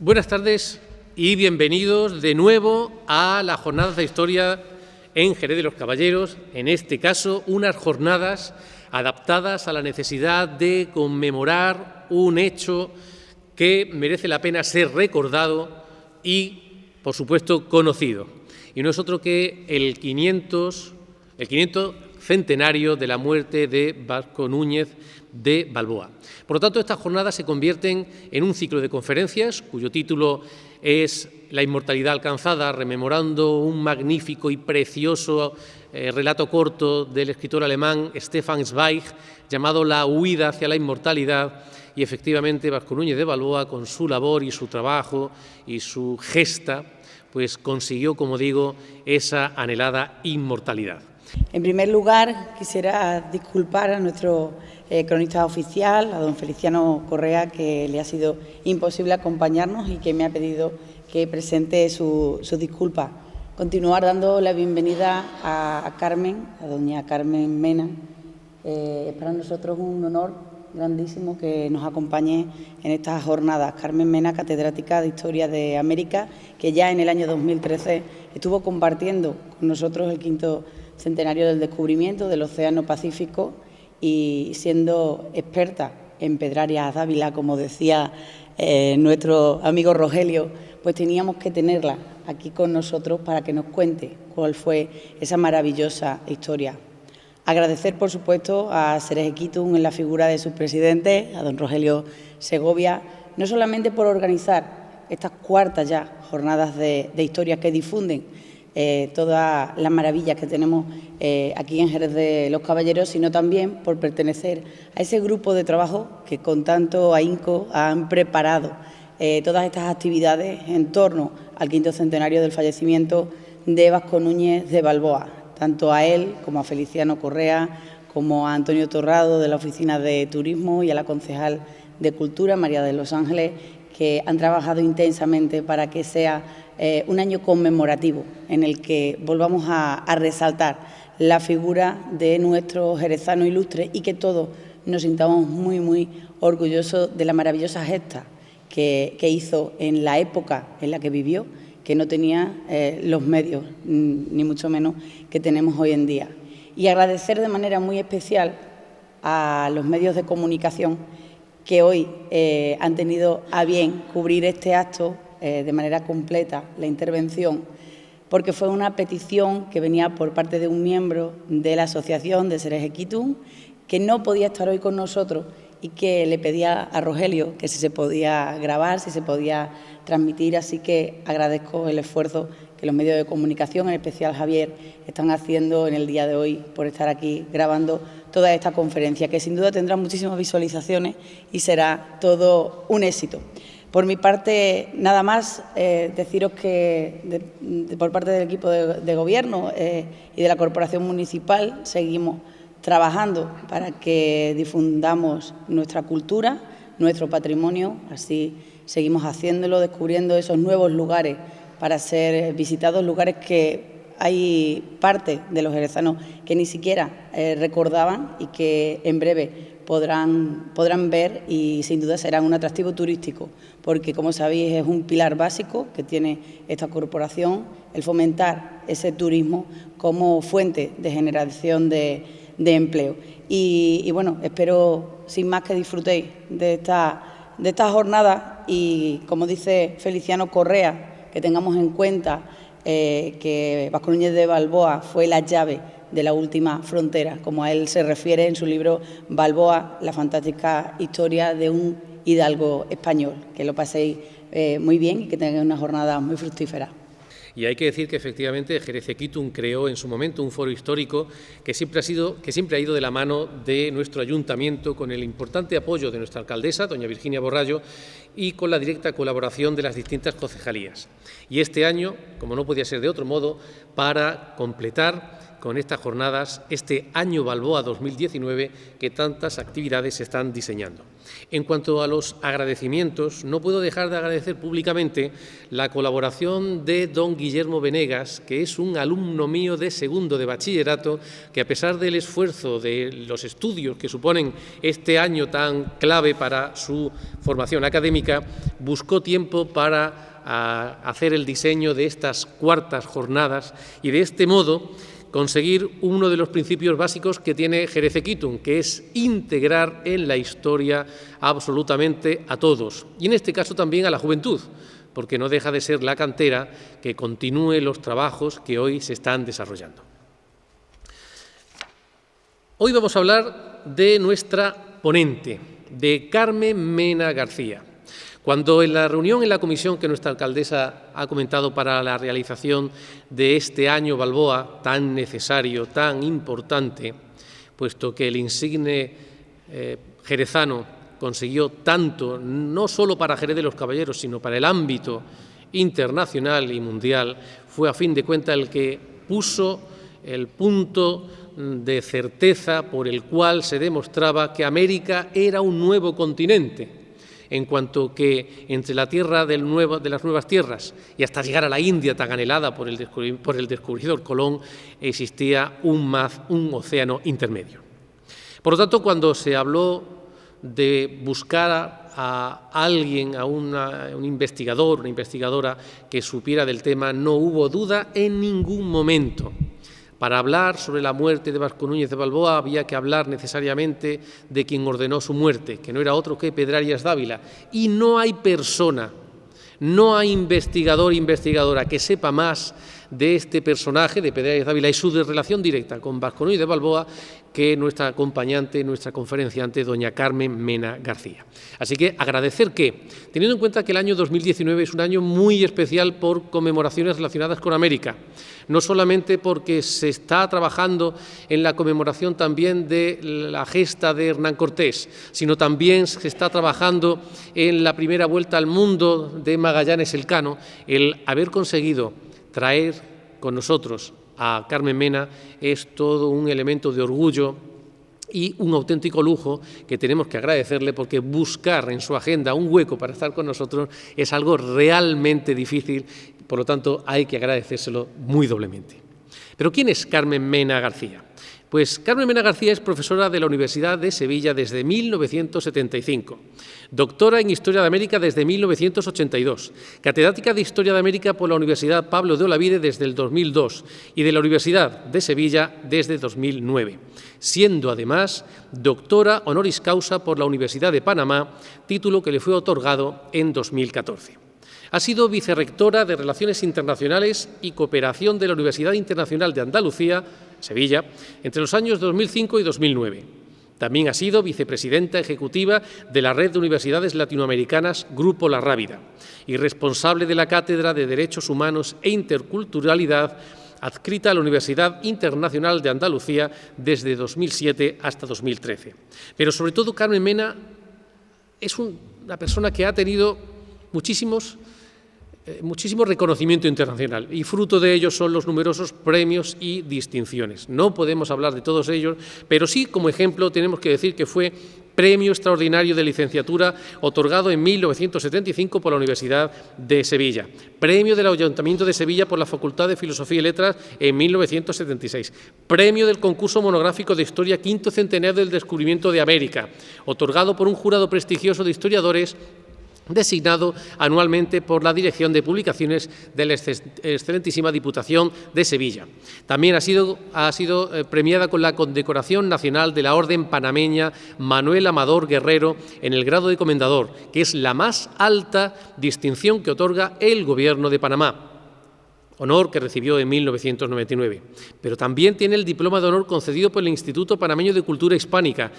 Buenas tardes y bienvenidos de nuevo a las jornadas de historia en Jerez de los Caballeros, en este caso unas jornadas adaptadas a la necesidad de conmemorar un hecho que merece la pena ser recordado y, por supuesto, conocido. Y no es otro que el 500 centenario de la muerte de Vasco Núñez de Balboa. Por lo tanto, estas jornadas se convierten en un ciclo de conferencias cuyo título es La inmortalidad alcanzada, rememorando un magnífico y precioso relato corto del escritor alemán Stefan Zweig llamado La huida hacia la inmortalidad. Y efectivamente Vasco Núñez de Balboa, con su labor y su trabajo y su gesta, pues consiguió, como digo, esa anhelada inmortalidad. En primer lugar, quisiera disculpar a nuestro cronista oficial, a don Feliciano Correa, que le ha sido imposible acompañarnos y que me ha pedido que presente su disculpa. Continuar dando la bienvenida a Carmen, a doña Carmen Mena. Es para nosotros un honor grandísimo que nos acompañe en estas jornadas. Carmen Mena, catedrática de Historia de América, que ya en el año 2013 estuvo compartiendo con nosotros el quinto centenario del descubrimiento del Océano Pacífico y siendo experta en Pedrarias Dávila, como decía nuestro amigo Rogelio, pues teníamos que tenerla aquí con nosotros para que nos cuente cuál fue esa maravillosa historia. Agradecer, por supuesto, a Ceres Equitum en la figura de su presidente, a don Rogelio Segovia, no solamente por organizar estas cuartas ya jornadas de historia que difunden todas las maravillas que tenemos aquí en Jerez de los Caballeros, sino también por pertenecer a ese grupo de trabajo que con tanto ahínco han preparado todas estas actividades en torno al quinto centenario del fallecimiento de Vasco Núñez de Balboa, tanto a él como a Feliciano Correa, como a Antonio Torrado de la Oficina de Turismo y a la concejal de Cultura, María de los Ángeles, que han trabajado intensamente para que sea un año conmemorativo en el que volvamos a resaltar la figura de nuestro jerezano ilustre y que todos nos sintamos muy orgullosos de la maravillosa gesta que hizo en la época en la que vivió, que no tenía los medios, ni mucho menos, que tenemos hoy en día. Y agradecer de manera muy especial a los medios de comunicación que hoy han tenido a bien cubrir este acto de manera completa, la intervención, porque fue una petición que venía por parte de un miembro de la asociación de Ceres Equitum, que no podía estar hoy con nosotros y que le pedía a Rogelio que si se podía grabar, si se podía transmitir, así que agradezco el esfuerzo que los medios de comunicación, en especial Javier, están haciendo en el día de hoy por estar aquí grabando toda esta conferencia, que sin duda tendrá muchísimas visualizaciones y será todo un éxito. Por mi parte, nada más, deciros que por parte del equipo de gobierno y de la Corporación Municipal seguimos trabajando para que difundamos nuestra cultura, nuestro patrimonio, así seguimos haciéndolo, descubriendo esos nuevos lugares para ser visitados, lugares que hay parte de los jerezanos que ni siquiera recordaban y que en breve podrán ver y sin duda serán un atractivo turístico, porque como sabéis es un pilar básico que tiene esta corporación, el fomentar ese turismo como fuente de generación de empleo. Y bueno, espero sin más que disfrutéis de esta jornada y, como dice Feliciano Correa, que tengamos en cuenta que Vasco Núñez de Balboa fue la llave de la última frontera, como a él se refiere en su libro Balboa, la fantástica historia de un hidalgo español. Que lo paséis muy bien y que tengáis una jornada muy fructífera. Y hay que decir que efectivamente Jerez Equitum creó en su momento un foro histórico que siempre ha ido de la mano de nuestro ayuntamiento, con el importante apoyo de nuestra alcaldesa, doña Virginia Borrallo, y con la directa colaboración de las distintas concejalías. Y este año, como no podía ser de otro modo, para completar con estas jornadas este Año Balboa 2019 que tantas actividades se están diseñando. En cuanto a los agradecimientos, no puedo dejar de agradecer públicamente la colaboración de don Guillermo Venegas, que es un alumno mío de segundo de bachillerato, que a pesar del esfuerzo de los estudios que suponen este año tan clave para su formación académica, buscó tiempo para hacer el diseño de estas cuartas jornadas y de este modo conseguir uno de los principios básicos que tiene Jerez Equitum, que es integrar en la historia absolutamente a todos, y en este caso también a la juventud, porque no deja de ser la cantera que continúe los trabajos que hoy se están desarrollando. Hoy vamos a hablar de nuestra ponente, de Carmen Mena García. Cuando en la reunión en la comisión que nuestra alcaldesa ha comentado para la realización de este Año Balboa, tan necesario, tan importante, puesto que el insigne jerezano consiguió tanto, no solo para Jerez de los Caballeros, sino para el ámbito internacional y mundial, fue a fin de cuentas el que puso el punto de certeza por el cual se demostraba que América era un nuevo continente, en cuanto que entre la tierra de las nuevas tierras y hasta llegar a la India tan anhelada por el descubridor Colón, existía un océano intermedio. Por lo tanto, cuando se habló de buscar a alguien, a un investigador, una investigadora que supiera del tema, no hubo duda en ningún momento. Para hablar sobre la muerte de Vasco Núñez de Balboa había que hablar necesariamente de quien ordenó su muerte, que no era otro que Pedrarias Dávila. Y no hay persona, no hay investigador, investigadora que sepa más de este personaje, de Pedrarias Dávila, y su relación directa con Vasco Núñez de Balboa, que nuestra acompañante, nuestra conferenciante, doña Carmen Mena García. Así que agradecer que, teniendo en cuenta que el año 2019 es un año muy especial por conmemoraciones relacionadas con América, no solamente porque se está trabajando en la conmemoración también de la gesta de Hernán Cortés, sino también se está trabajando en la primera vuelta al mundo de Magallanes Elcano, el haber conseguido traer con nosotros a Carmen Mena es todo un elemento de orgullo y un auténtico lujo que tenemos que agradecerle, porque buscar en su agenda un hueco para estar con nosotros es algo realmente difícil, por lo tanto hay que agradecérselo muy doblemente. ¿Pero quién es Carmen Mena García? Pues Carmen Mena García es profesora de la Universidad de Sevilla desde 1975, doctora en Historia de América desde 1982, catedrática de Historia de América por la Universidad Pablo de Olavide desde el 2002 y de la Universidad de Sevilla desde 2009, siendo además doctora honoris causa por la Universidad de Panamá, título que le fue otorgado en 2014. Ha sido vicerrectora de Relaciones Internacionales y Cooperación de la Universidad Internacional de Andalucía, Sevilla, entre los años 2005 y 2009. También ha sido vicepresidenta ejecutiva de la Red de Universidades Latinoamericanas Grupo La Rábida y responsable de la Cátedra de Derechos Humanos e Interculturalidad adscrita a la Universidad Internacional de Andalucía desde 2007 hasta 2013. Pero sobre todo Carmen Mena es una persona que ha tenido muchísimo reconocimiento internacional, y fruto de ello son los numerosos premios y distinciones. No podemos hablar de todos ellos, pero sí, como ejemplo, tenemos que decir que fue Premio Extraordinario de Licenciatura otorgado en 1975 por la Universidad de Sevilla, Premio del Ayuntamiento de Sevilla por la Facultad de Filosofía y Letras en 1976, Premio del Concurso Monográfico de Historia Quinto Centenario del Descubrimiento de América, otorgado por un jurado prestigioso de historiadores designado anualmente por la Dirección de Publicaciones de la excelentísima Diputación de Sevilla. También ha sido premiada con la Condecoración Nacional de la Orden Panameña Manuel Amador Guerrero en el grado de Comendador, que es la más alta distinción que otorga el Gobierno de Panamá, honor que recibió en 1999. Pero también tiene el diploma de honor concedido por el Instituto Panameño de Cultura Hispánica,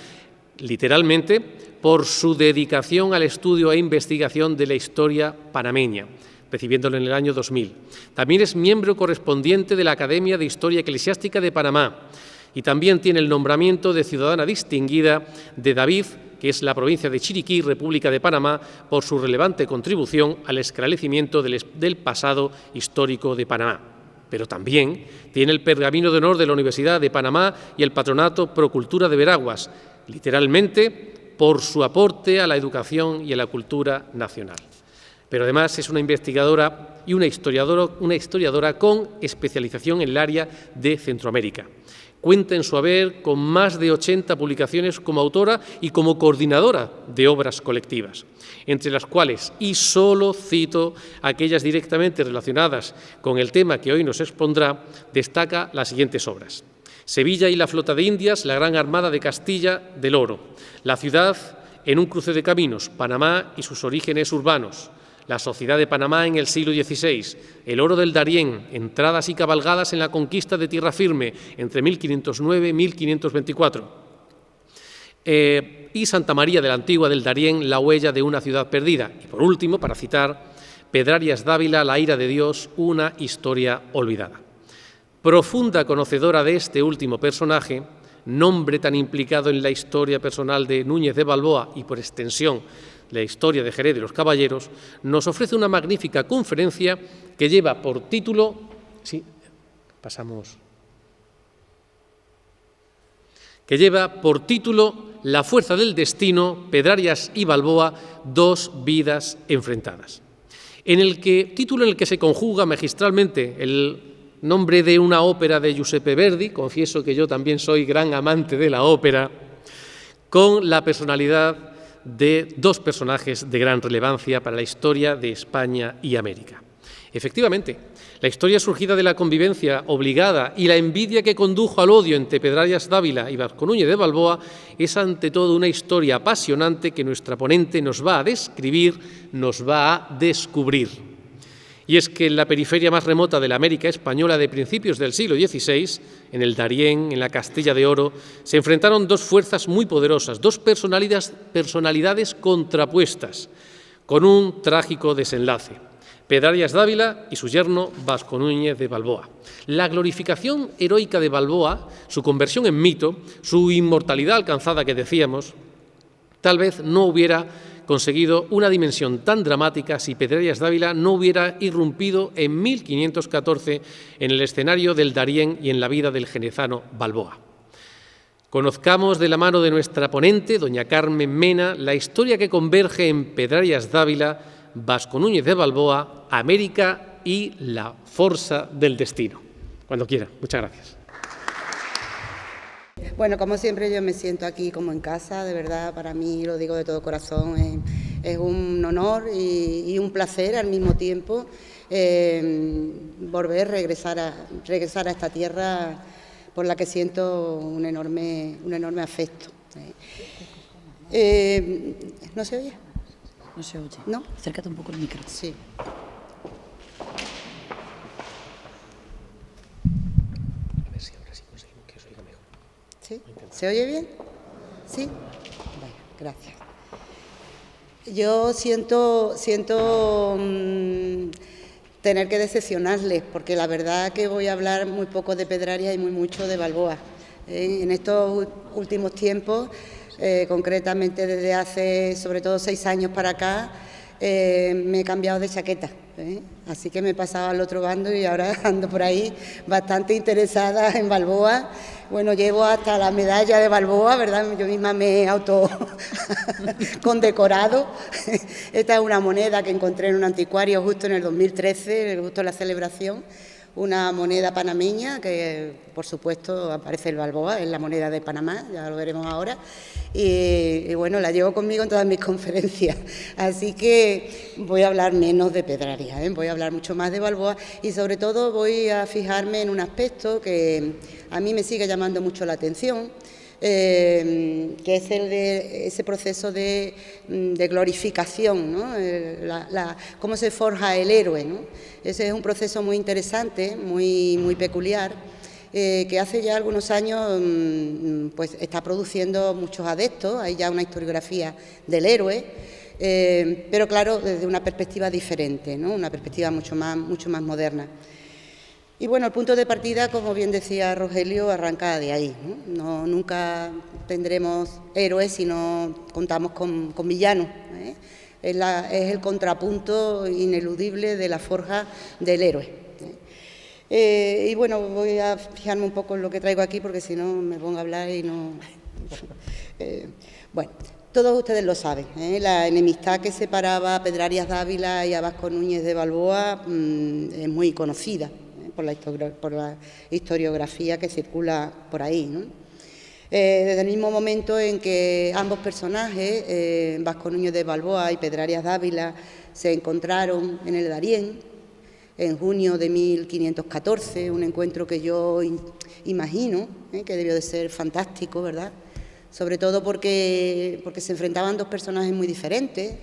literalmente por su dedicación al estudio e investigación de la historia panameña, recibiéndolo en el año 2000. También es miembro correspondiente de la Academia de Historia Eclesiástica de Panamá y también tiene el nombramiento de ciudadana distinguida de David, que es la provincia de Chiriquí, República de Panamá, por su relevante contribución al esclarecimiento del pasado histórico de Panamá. pero también tiene el pergamino de honor de la Universidad de Panamá y el Patronato Pro Cultura de Veraguas, literalmente por su aporte a la educación y a la cultura nacional. Pero además es una investigadora y una historiadora con especialización en el área de Centroamérica. Cuenta en su haber con más de 80 publicaciones como autora y como coordinadora de obras colectivas, entre las cuales, y solo cito aquellas directamente relacionadas con el tema que hoy nos expondrá, destaca las siguientes obras: Sevilla y la flota de Indias, la Gran Armada de Castilla del Oro; La ciudad en un cruce de caminos, Panamá y sus orígenes urbanos; La sociedad de Panamá en el siglo XVI; El oro del Darién, entradas y cabalgadas en la conquista de tierra firme entre 1509 y 1524. Y Santa María de la Antigua del Darién, la huella de una ciudad perdida. Y por último, para citar, Pedrarias Dávila, la ira de Dios, una historia olvidada. Profunda conocedora de este último personaje, nombre tan implicado en la historia personal de Núñez de Balboa y, por extensión, la historia de Jerez de los Caballeros, nos ofrece una magnífica conferencia que lleva por título... Sí, pasamos... que lleva por título La fuerza del destino, Pedrarias y Balboa, dos vidas enfrentadas. Título en el que se conjuga magistralmente el nombre de una ópera de Giuseppe Verdi, confieso que yo también soy gran amante de la ópera, con la personalidad de dos personajes de gran relevancia para la historia de España y América. Efectivamente, la historia surgida de la convivencia obligada y la envidia que condujo al odio entre Pedrarias Dávila y Vasco Núñez de Balboa es ante todo una historia apasionante que nuestra ponente nos va a describir, nos va a descubrir. Y es que en la periferia más remota de la América española de principios del siglo XVI, en el Darién, en la Castilla de Oro, se enfrentaron dos fuerzas muy poderosas, dos personalidades contrapuestas, con un trágico desenlace: Pedrarias Dávila y su yerno Vasco Núñez de Balboa. La glorificación heroica de Balboa, su conversión en mito, su inmortalidad alcanzada que decíamos, tal vez no hubiera conseguido una dimensión tan dramática si Pedrarias Dávila no hubiera irrumpido en 1514 en el escenario del Darién y en la vida del jerezano Balboa. Conozcamos de la mano de nuestra ponente, doña Carmen Mena, la historia que converge en Pedrarias Dávila, Vasco Núñez de Balboa, América y la forza del destino. Cuando quiera. Muchas gracias. Bueno, como siempre yo me siento aquí como en casa, de verdad, para mí, lo digo de todo corazón, es un honor y un placer al mismo tiempo regresar a esta tierra por la que siento un enorme afecto. ¿No se oye? No se oye. ¿No? Acércate un poco el micro. Sí. A ver si ahora sí conseguimos que os oiga mejor. ¿Sí? ¿Se oye bien? ¿Sí? Bueno, gracias. Yo siento tener que decepcionarles, porque la verdad que voy a hablar muy poco de Pedrarias y muy mucho de Balboa. En estos últimos tiempos, concretamente desde hace sobre todo 6 años para acá, me he cambiado de chaqueta, así que me he pasado al otro bando y ahora ando por ahí bastante interesada en Balboa. Bueno, llevo hasta la medalla de Balboa, ¿verdad? Yo misma me he condecorado. Esta es una moneda que encontré en un anticuario justo en el 2013, justo en la celebración. Una moneda panameña que, por supuesto, aparece el Balboa, es la moneda de Panamá, ya lo veremos ahora. Y bueno, la llevo conmigo en todas mis conferencias. Así que voy a hablar menos de Pedrarias, voy a hablar mucho más de Balboa y sobre todo voy a fijarme en un aspecto que a mí me sigue llamando mucho la atención, que es el de ese proceso de glorificación, ¿no? Cómo se forja el héroe, ¿no? Ese es un proceso muy interesante, muy peculiar, que hace ya algunos años pues está produciendo muchos adeptos. Hay ya una historiografía del héroe, pero claro, desde una perspectiva diferente, ¿no? Una perspectiva mucho más moderna. Y bueno, el punto de partida, como bien decía Rogelio, arranca de ahí, ¿no? Nunca tendremos héroes si no contamos con villanos, Es el contrapunto ineludible de la forja del héroe. Y bueno, voy a fijarme un poco en lo que traigo aquí, porque si no me pongo a hablar y no... Bueno, todos ustedes lo saben, la enemistad que separaba a Pedrarias Dávila y a Vasco Núñez de Balboa es muy conocida por la historiografía que circula por ahí, ¿no? Desde el mismo momento en que ambos personajes, Vasco Núñez de Balboa y Pedrarias Dávila, se encontraron en el Darién, en junio de 1514, un encuentro que yo imagino que debió de ser fantástico, ¿verdad? Sobre todo porque se enfrentaban dos personajes muy diferentes.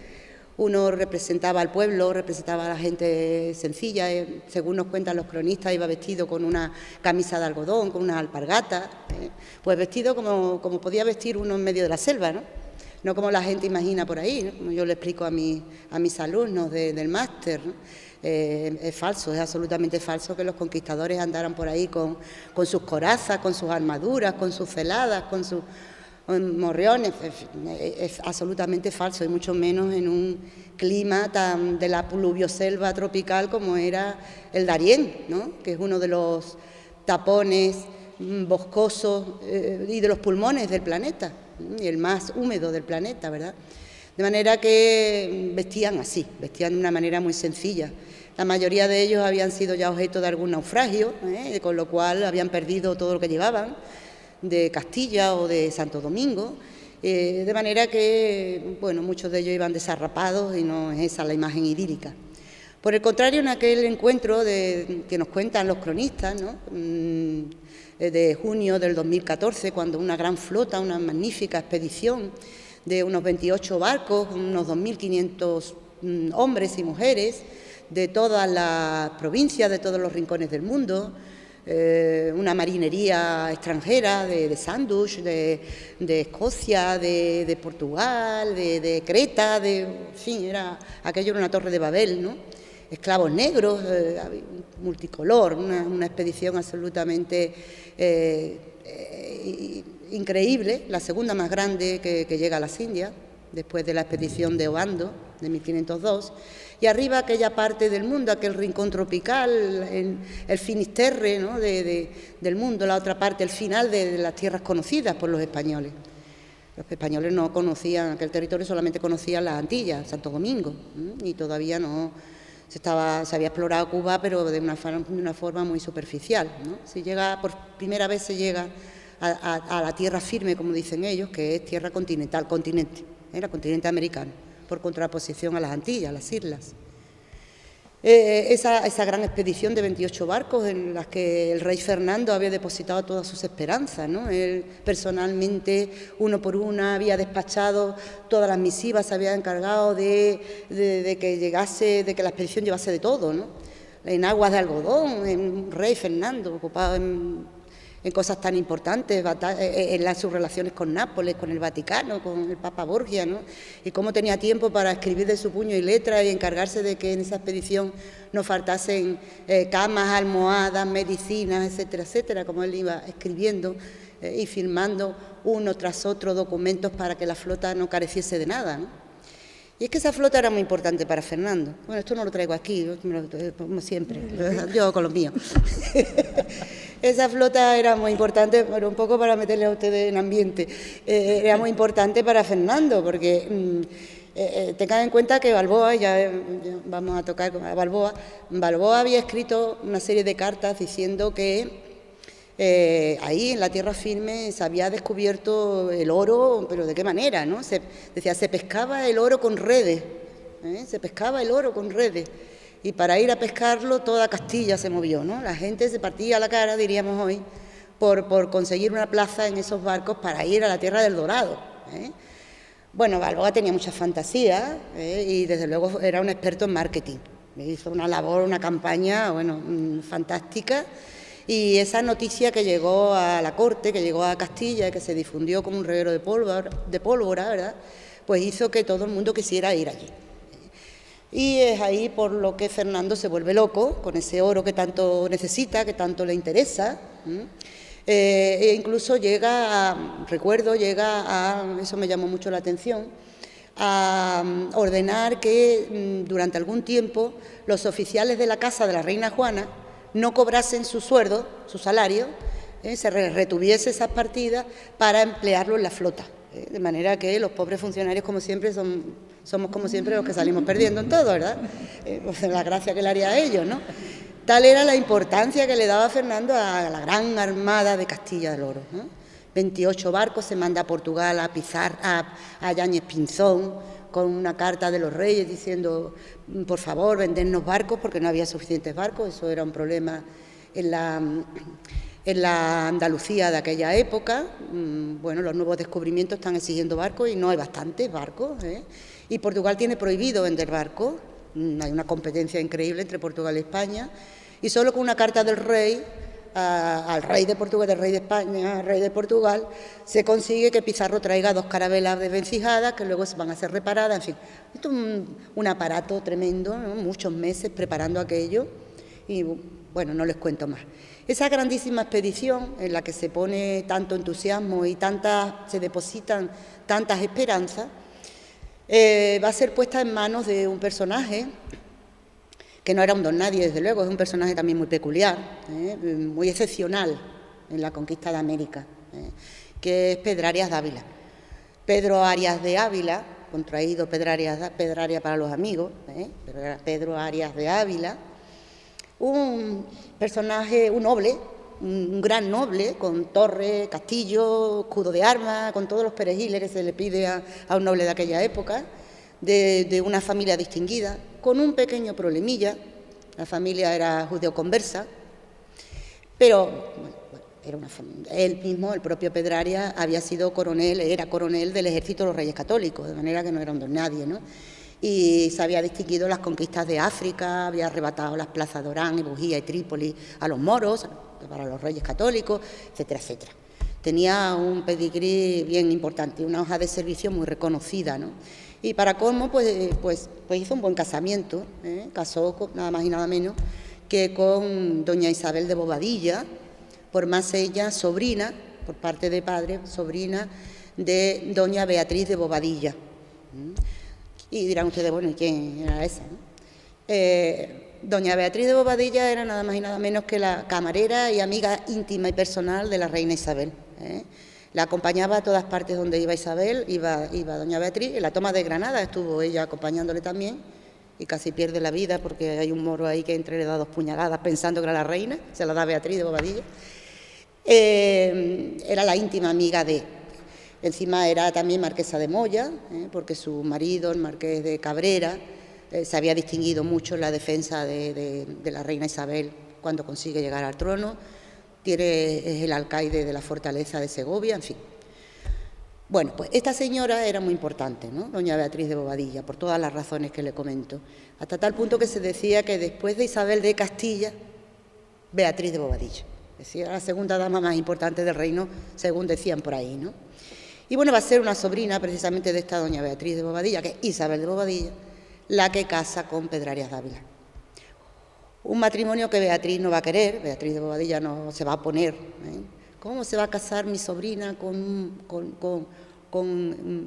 Uno representaba al pueblo, representaba a la gente sencilla, según nos cuentan los cronistas, iba vestido con una camisa de algodón, con unas alpargatas, pues vestido como podía vestir uno en medio de la selva, ¿no? No como la gente imagina por ahí, ¿no? Como yo le explico a mis alumnos del máster, ¿no? Es falso, es absolutamente falso que los conquistadores andaran por ahí con sus corazas, con sus armaduras, con sus celadas, con sus morriones. Es absolutamente falso, y mucho menos en un clima tan de la pluvioselva tropical como era el Darién, ¿no? Que es uno de los tapones boscosos y de los pulmones del planeta, y el más húmedo del planeta, ¿verdad? De manera que vestían así, vestían de una manera muy sencilla. La mayoría de ellos habían sido ya objeto de algún naufragio, con lo cual habían perdido todo lo que llevaban de Castilla o de Santo Domingo, de manera que, bueno, muchos de ellos iban desarrapados y no es esa la imagen idílica. Por el contrario, en aquel encuentro que nos cuentan los cronistas, ¿no? De junio del 2014, cuando una gran flota, una magnífica expedición de unos 28 barcos, unos 2.500 hombres y mujeres de todas las provincias, de todos los rincones del mundo, una marinería extranjera de Sandwich, de Escocia, de Portugal, de Creta, en fin, aquello era una torre de Babel, ¿no? Esclavos negros, multicolor, una expedición absolutamente increíble, la segunda más grande que llega a las Indias, después de la expedición de Obando, de 1502, y arriba aquella parte del mundo, aquel rincón tropical, el Finisterre, ¿no? del mundo, la otra parte, el final de las tierras conocidas por los españoles. Los españoles no conocían aquel territorio, solamente conocían las Antillas, Santo Domingo, y todavía no se había explorado Cuba, pero de una forma muy superficial, ¿no? Por primera vez se llega a la tierra firme, como dicen ellos, que es tierra continental, era continente americano, por contraposición a las Antillas, a las islas. Esa gran expedición de 28 barcos en las que el rey Fernando había depositado todas sus esperanzas, ¿no? Él personalmente, uno por una, había despachado todas las misivas, se había encargado de que la expedición llevase de todo, ¿no? En aguas de algodón, en rey Fernando, ocupado en cosas tan importantes, en sus relaciones con Nápoles, con el Vaticano, con el Papa Borgia, ¿no? Y cómo tenía tiempo para escribir de su puño y letra y encargarse de que en esa expedición no faltasen camas, almohadas, medicinas, etcétera, etcétera, como él iba escribiendo y firmando uno tras otro documentos para que la flota no careciese de nada, ¿no? Y es que esa flota era muy importante para Fernando. Bueno, esto no lo traigo aquí, como siempre, yo con los míos. Esa flota era muy importante, pero un poco para meterle a ustedes en ambiente, era muy importante para Fernando, porque tengan en cuenta que Balboa, ya vamos a tocar a Balboa había escrito una serie de cartas diciendo que ahí en la tierra firme se había descubierto el oro, pero ¿de qué manera, no? Decía, se pescaba el oro con redes, se pescaba el oro con redes. Y para ir a pescarlo toda Castilla se movió, ¿no? La gente se partía la cara, diríamos hoy, por conseguir una plaza en esos barcos para ir a la tierra del Dorado, Bueno, Balboa tenía mucha fantasía y desde luego era un experto en marketing. Hizo una labor, una campaña, bueno, fantástica. Y esa noticia que llegó a la corte, que llegó a Castilla, que se difundió como un reguero de pólvora, ¿verdad? Pues hizo que todo el mundo quisiera ir allí. Y es ahí por lo que Fernando se vuelve loco con ese oro que tanto necesita, que tanto le interesa. E incluso llega a, eso me llamó mucho la atención, a ordenar que durante algún tiempo los oficiales de la casa de la reina Juana no cobrasen su sueldo, su salario, se retuviese esas partidas para emplearlo en la flota. De manera que los pobres funcionarios, como siempre, somos como siempre los que salimos perdiendo en todo, ¿verdad? Pues la gracia que le haría a ellos, ¿no? Tal era la importancia que le daba Fernando a la gran armada de Castilla del Oro, ¿no? 28 barcos se manda a Portugal a Yáñez Pinzón con una carta de los reyes diciendo, por favor, vendernos barcos, porque no había suficientes barcos, eso era un problema en la Andalucía de aquella época. Bueno, los nuevos descubrimientos están exigiendo barcos y no hay bastantes barcos, ¿eh? Y Portugal tiene prohibido vender barcos, hay una competencia increíble entre Portugal y España, y solo con una carta del rey al rey de Portugal, del rey de España, al rey de Portugal, se consigue que Pizarro traiga 2 carabelas desvencijadas que luego van a ser reparadas, en fin. Esto es un aparato tremendo, ¿no? Muchos meses preparando aquello y, bueno, no les cuento más. Esa grandísima expedición en la que se pone tanto entusiasmo y se depositan tantas esperanzas, va a ser puesta en manos de un personaje que no era un don nadie, desde luego, es un personaje también muy peculiar, muy excepcional en la conquista de América, que es Pedro Arias de Ávila. Pedro Arias de Ávila, contraído Pedraria para los amigos, pero era Pedro Arias de Ávila, un personaje, un noble, un gran noble, con torre, castillo, escudo de armas, con todos los perejiles que se le pide a un noble de aquella época, de una familia distinguida, con un pequeño problemilla. La familia era judeoconversa, pero bueno, él mismo, el propio Pedraria, era coronel del ejército de los Reyes Católicos, de manera que no era un don nadie, ¿no? Y se había distinguido en las conquistas de África, había arrebatado las plazas de Orán, Bujía y Trípoli a los moros, para los Reyes Católicos, etcétera, etcétera. Tenía un pedigrí bien importante, una hoja de servicio muy reconocida, ¿no? Y para colmo, pues hizo un buen casamiento, casó con nada más y nada menos que con doña Isabel de Bobadilla, por más ella sobrina, por parte de padre, sobrina de doña Beatriz de Bobadilla. Y dirán ustedes, bueno, ¿y quién era esa, no? Doña Beatriz de Bobadilla era nada más y nada menos que la camarera y amiga íntima y personal de la reina Isabel. La acompañaba a todas partes donde iba Isabel, iba doña Beatriz. En la toma de Granada estuvo ella acompañándole también y casi pierde la vida porque hay un moro ahí que entre le da 2 puñaladas pensando que era la reina, se la da Beatriz de Bobadilla. Era la íntima amiga de... Encima era también marquesa de Moya, porque su marido, el marqués de Cabrera, se había distinguido mucho en la defensa de la reina Isabel cuando consigue llegar al trono. Es el alcaide de la fortaleza de Segovia, en fin. Bueno, pues esta señora era muy importante, ¿no? Doña Beatriz de Bobadilla, por todas las razones que le comento. Hasta tal punto que se decía que después de Isabel de Castilla, Beatriz de Bobadilla. Es decir, era la segunda dama más importante del reino, según decían por ahí, ¿no? Y bueno, va a ser una sobrina precisamente de esta doña Beatriz de Bobadilla, que es Isabel de Bobadilla, la que casa con Pedro Arias de Ávila. Un matrimonio que Beatriz no va a querer, Beatriz de Bobadilla no se va a oponer. ¿Cómo se va a casar mi sobrina con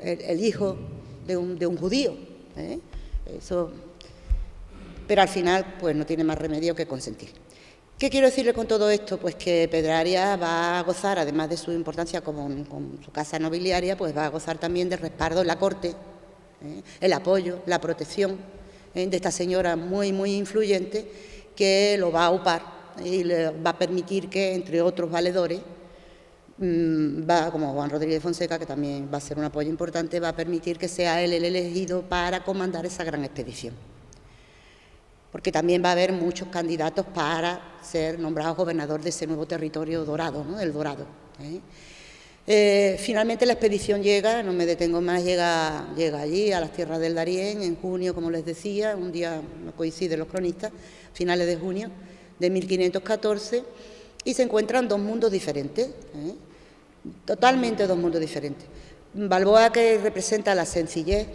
el hijo de un judío? Eso. Pero al final, pues no tiene más remedio que consentir. ¿Qué quiero decirle con todo esto? Pues que Pedro Arias va a gozar, además de su importancia con su casa nobiliaria, pues va a gozar también del respaldo en la corte, el apoyo, la protección de esta señora muy, muy influyente, que lo va a aupar y le va a permitir que, entre otros valedores, como Juan Rodríguez Fonseca, que también va a ser un apoyo importante, va a permitir que sea él el elegido para comandar esa gran expedición. Porque también va a haber muchos candidatos para ser nombrado gobernador de ese nuevo territorio dorado, ¿no? El Dorado. Finalmente la expedición llega, no me detengo más, llega allí, a las tierras del Darién, en junio, como les decía, un día, no coinciden los cronistas, finales de junio de 1514, y se encuentran 2 mundos diferentes, totalmente 2 mundos diferentes. Balboa, que representa la sencillez,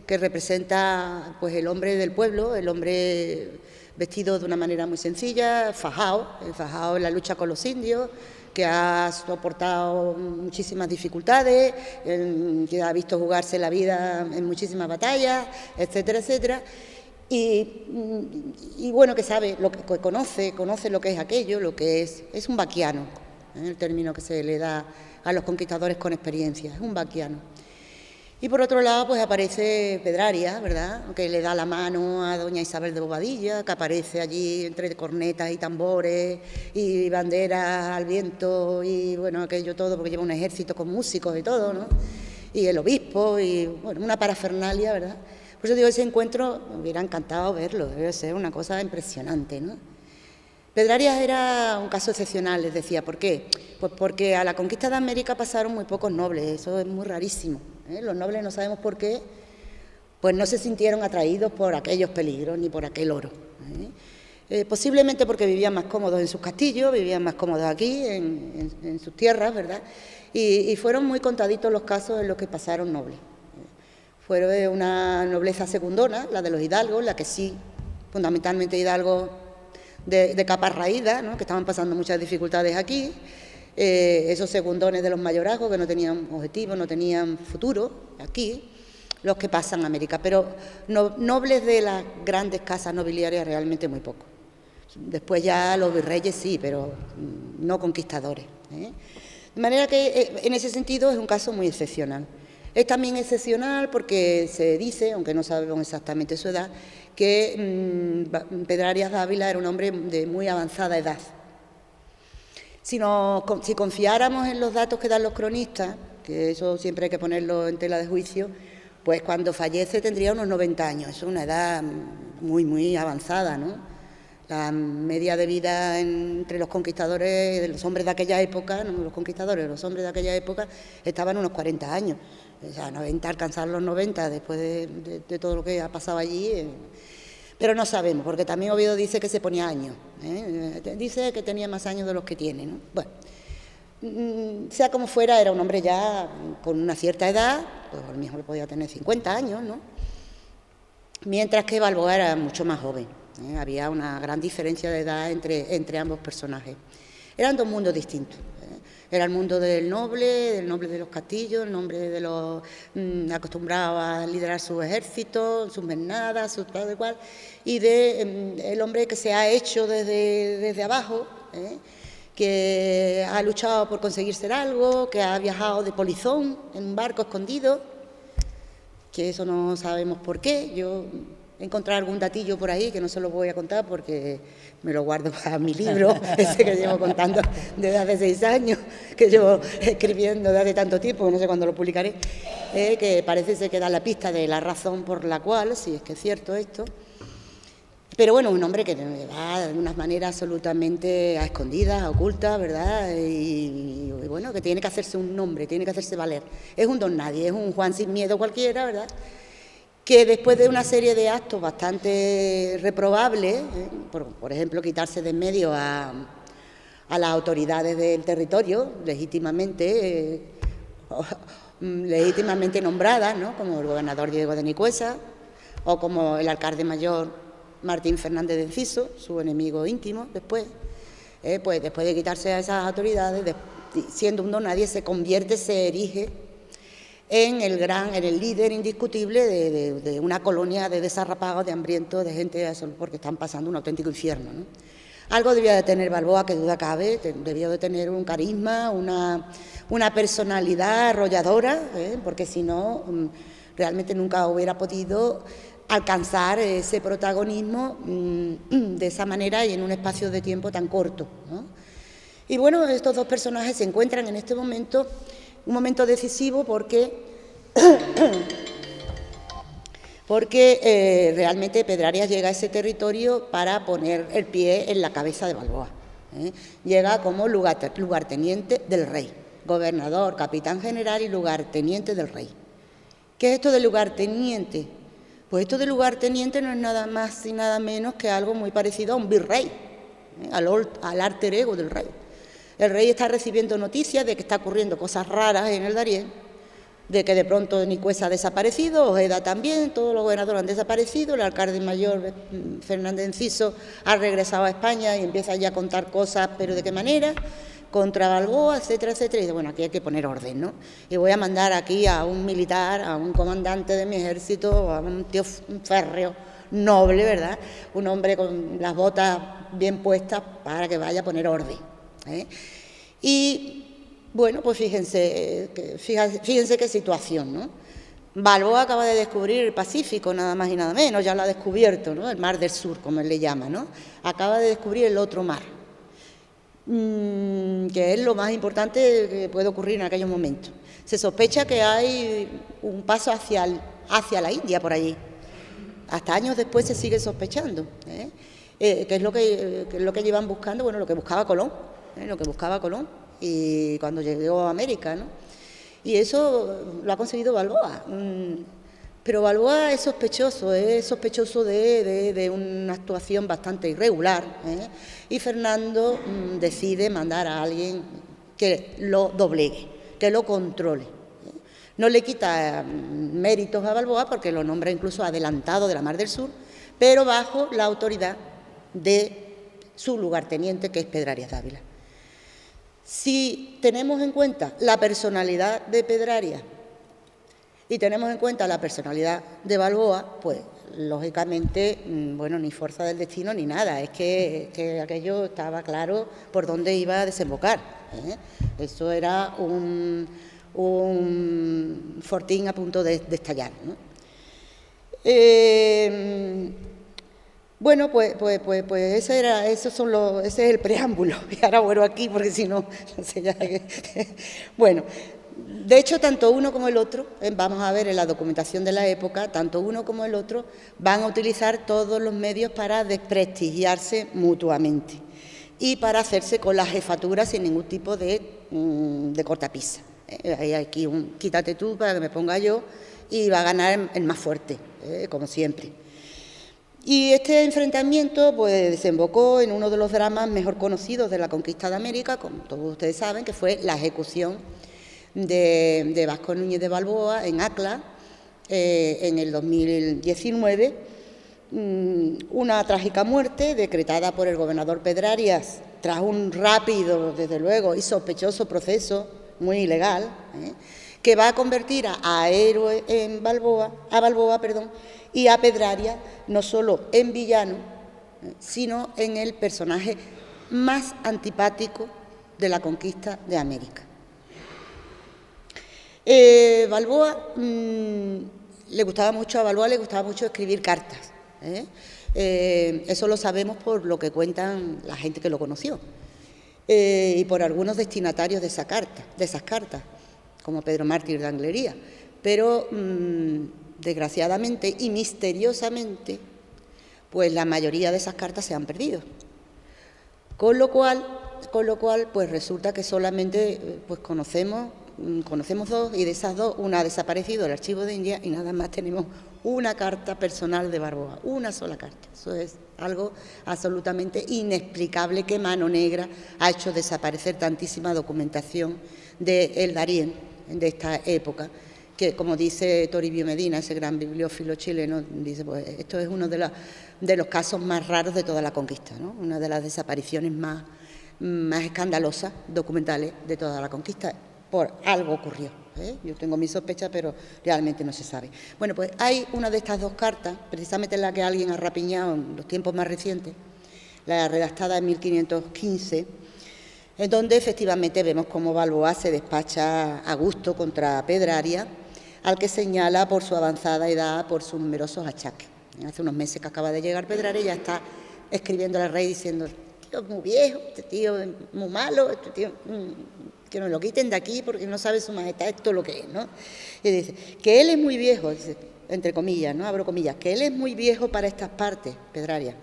que representa pues el hombre del pueblo, el hombre vestido de una manera muy sencilla, fajado en la lucha con los indios, que ha soportado muchísimas dificultades, que ha visto jugarse la vida en muchísimas batallas, etcétera, etcétera. y bueno, que sabe, que conoce lo que es aquello, lo que es un vaquiano, el término que se le da a los conquistadores con experiencia, es un vaquiano. Y por otro lado, pues aparece Pedrarias, ¿verdad?, que le da la mano a doña Isabel de Bobadilla, que aparece allí entre cornetas y tambores y banderas al viento y bueno, aquello todo, porque lleva un ejército con músicos y todo, ¿no? Y el obispo y bueno, una parafernalia, ¿verdad? Por eso digo, ese encuentro me hubiera encantado verlo, debe ser una cosa impresionante, ¿no? Pedrarias era un caso excepcional, les decía. ¿Por qué? Pues porque a la conquista de América pasaron muy pocos nobles, eso es muy rarísimo, ¿eh? Los nobles, no sabemos por qué, pues no se sintieron atraídos por aquellos peligros ni por aquel oro, ¿eh? Posiblemente porque vivían más cómodos en sus castillos, vivían más cómodos aquí, en sus tierras, ¿verdad? Y fueron muy contaditos los casos en los que pasaron nobles. Fueron una nobleza secundona, la de los hidalgos, la que sí, fundamentalmente hidalgos de capa raída, ¿no?, que estaban pasando muchas dificultades aquí, esos segundones de los mayorazgos que no tenían objetivo, no tenían futuro aquí, los que pasan a América, pero nobles de las grandes casas nobiliarias realmente muy poco. Después ya los virreyes sí, pero no conquistadores, ¿eh? De manera que en ese sentido es un caso muy excepcional. Es también excepcional porque se dice, aunque no sabemos exactamente su edad, que Pedrarias Dávila era un hombre de muy avanzada edad. Si confiáramos en los datos que dan los cronistas, que eso siempre hay que ponerlo en tela de juicio, pues cuando fallece tendría unos 90 años, es una edad muy, muy avanzada, ¿no? La media de vida entre los conquistadores, de los hombres de aquella época, no los conquistadores, los hombres de aquella época, estaban unos 40 años. O sea, 90, alcanzar los 90 después de todo lo que ha pasado allí, pero no sabemos, porque también Oviedo dice que se ponía años, ¿eh? Dice que tenía más años de los que tiene, ¿no? Bueno, sea como fuera, era un hombre ya con una cierta edad, pues a lo mejor podía tener 50 años, ¿no? Mientras que Balboa era mucho más joven, ¿eh? Había una gran diferencia de edad entre ambos personajes. Eran dos mundos distintos. Era el mundo del noble de los castillos, el noble de los acostumbrados a liderar sus ejércitos, sus mernadas, sus tal y cual, y el hombre que se ha hecho desde abajo, que ha luchado por conseguir ser algo, que ha viajado de polizón en un barco escondido, que eso no sabemos por qué. Yo he encontrado algún datillo por ahí que no se lo voy a contar porque me lo guardo para mi libro, ese que llevo contando desde hace 6 años, que llevo escribiendo desde hace tanto tiempo, no sé cuándo lo publicaré, que parece ser que da la pista de la razón por la cual, si es que es cierto esto. Pero bueno, un hombre que va de una manera absolutamente a escondidas, a ocultas, ¿verdad? Y bueno, que tiene que hacerse un nombre, tiene que hacerse valer. Es un don nadie, es un Juan sin miedo cualquiera, ¿verdad?, que después de una serie de actos bastante reprobables, por ejemplo, quitarse de en medio a las autoridades del territorio, legítimamente nombradas, ¿no?, como el gobernador Diego de Nicuesa, o como el alcalde mayor Martín Fernández de Enciso, su enemigo íntimo después, pues después de quitarse a esas autoridades, siendo un don nadie, se erige en el líder indiscutible de una colonia de desarrapados, de hambrientos, de gente, porque están pasando un auténtico infierno, ¿no? Algo debía de tener Balboa, que duda cabe, debía de tener un carisma, una personalidad arrolladora, porque si no, realmente nunca hubiera podido alcanzar ese protagonismo de esa manera y en un espacio de tiempo tan corto, ¿no? Y bueno, estos dos personajes se encuentran en este momento, un momento decisivo porque realmente Pedrarias llega a ese territorio para poner el pie en la cabeza de Balboa, ¿eh? Llega como lugarteniente del rey, gobernador, capitán general y lugarteniente del rey. ¿Qué es esto de lugarteniente? Pues esto de lugarteniente no es nada más y nada menos que algo muy parecido a un virrey, ¿eh? al alter ego del rey. El rey está recibiendo noticias de que está ocurriendo cosas raras en el Darién, de que de pronto Nicuesa ha desaparecido, Ojeda también, todos los gobernadores han desaparecido, el alcalde mayor Fernández Enciso ha regresado a España y empieza ya a contar cosas, pero ¿de qué manera?, contra Balboa, etcétera, etcétera. Y dice, bueno, aquí hay que poner orden, ¿no? Y voy a mandar aquí a un militar, a un comandante de mi ejército, a un tío férreo, noble, ¿verdad? Un hombre con las botas bien puestas para que vaya a poner orden, ¿eh? Y bueno, pues fíjense qué situación, ¿no? Balboa acaba de descubrir el Pacífico, nada más y nada menos, ya lo ha descubierto, ¿no? El Mar del Sur, como él le llama, ¿no? Acaba de descubrir el otro mar, que es lo más importante que puede ocurrir en aquellos momentos. Se sospecha que hay un paso hacia la India por allí. Hasta años después se sigue sospechando, ¿eh? Que es lo que llevan buscando, bueno, lo que buscaba Colón, y cuando llegó a América, ¿no? Y eso lo ha conseguido Balboa. Pero Balboa es sospechoso de una actuación bastante irregular, ¿eh? Y Fernando decide mandar a alguien que lo doblegue, que lo controle. No le quita méritos a Balboa porque lo nombra incluso adelantado de la Mar del Sur, pero bajo la autoridad de su lugarteniente, que es Pedrarias Dávila. Si tenemos en cuenta la personalidad de Pedrarias y tenemos en cuenta la personalidad de Balboa, pues lógicamente, bueno, ni fuerza del destino ni nada, es que aquello estaba claro por dónde iba a desembocar, ¿eh? Eso era un fortín a punto de estallar, ¿no? Bueno, pues ese es el preámbulo. Y ahora vuelvo aquí porque si no, no sé ya. Bueno, de hecho, tanto uno como el otro, vamos a ver en la documentación de la época, tanto uno como el otro van a utilizar todos los medios para desprestigiarse mutuamente y para hacerse con la jefatura sin ningún tipo de cortapisa. Hay aquí quítate tú para que me ponga yo y va a ganar el más fuerte, como siempre. Y este enfrentamiento pues desembocó en uno de los dramas mejor conocidos de la conquista de América, como todos ustedes saben, que fue la ejecución de Vasco Núñez de Balboa en Acla en el 2019, una trágica muerte decretada por el gobernador Pedrarias tras un rápido, desde luego, y sospechoso proceso muy ilegal, que va a convertir a héroe a Balboa, y a Pedrarias no solo en villano, sino en el personaje más antipático de la conquista de América. Balboa le gustaba mucho escribir cartas, eso lo sabemos por lo que cuentan la gente que lo conoció, y por algunos destinatarios de esas cartas, como Pedro Mártir de Anglería, pero desgraciadamente y misteriosamente, pues la mayoría de esas cartas se han perdido. Con lo cual, pues resulta que solamente pues conocemos dos, y de esas dos, una ha desaparecido del archivo de India y nada más tenemos una carta personal de Balboa, una sola carta. Eso es algo absolutamente inexplicable, que mano negra ha hecho desaparecer tantísima documentación del Darién de esta época, que, como dice Toribio Medina, ese gran bibliófilo chileno, dice, pues esto es uno de los casos más raros de toda la conquista, ¿no? Una de las desapariciones más escandalosas documentales de toda la conquista. Por algo ocurrió, ¿eh? Yo tengo mis sospechas, pero realmente no se sabe. Bueno, pues hay una de estas dos cartas, precisamente la que alguien ha rapiñado en los tiempos más recientes, la redactada en 1515, en donde efectivamente vemos cómo Balboa se despacha a gusto contra Pedrarias, al que señala por su avanzada edad, por sus numerosos achaques. Hace unos meses que acaba de llegar Pedrarias, ya está escribiendo al rey diciendo: este tío es muy viejo, este tío es muy malo, este tío, que nos lo quiten de aquí porque no sabe su majestad esto lo que es, ¿no? Y dice que él es muy viejo, dice, entre comillas, ¿no? Abro comillas, que él es muy viejo para estas partes, Pedrarias,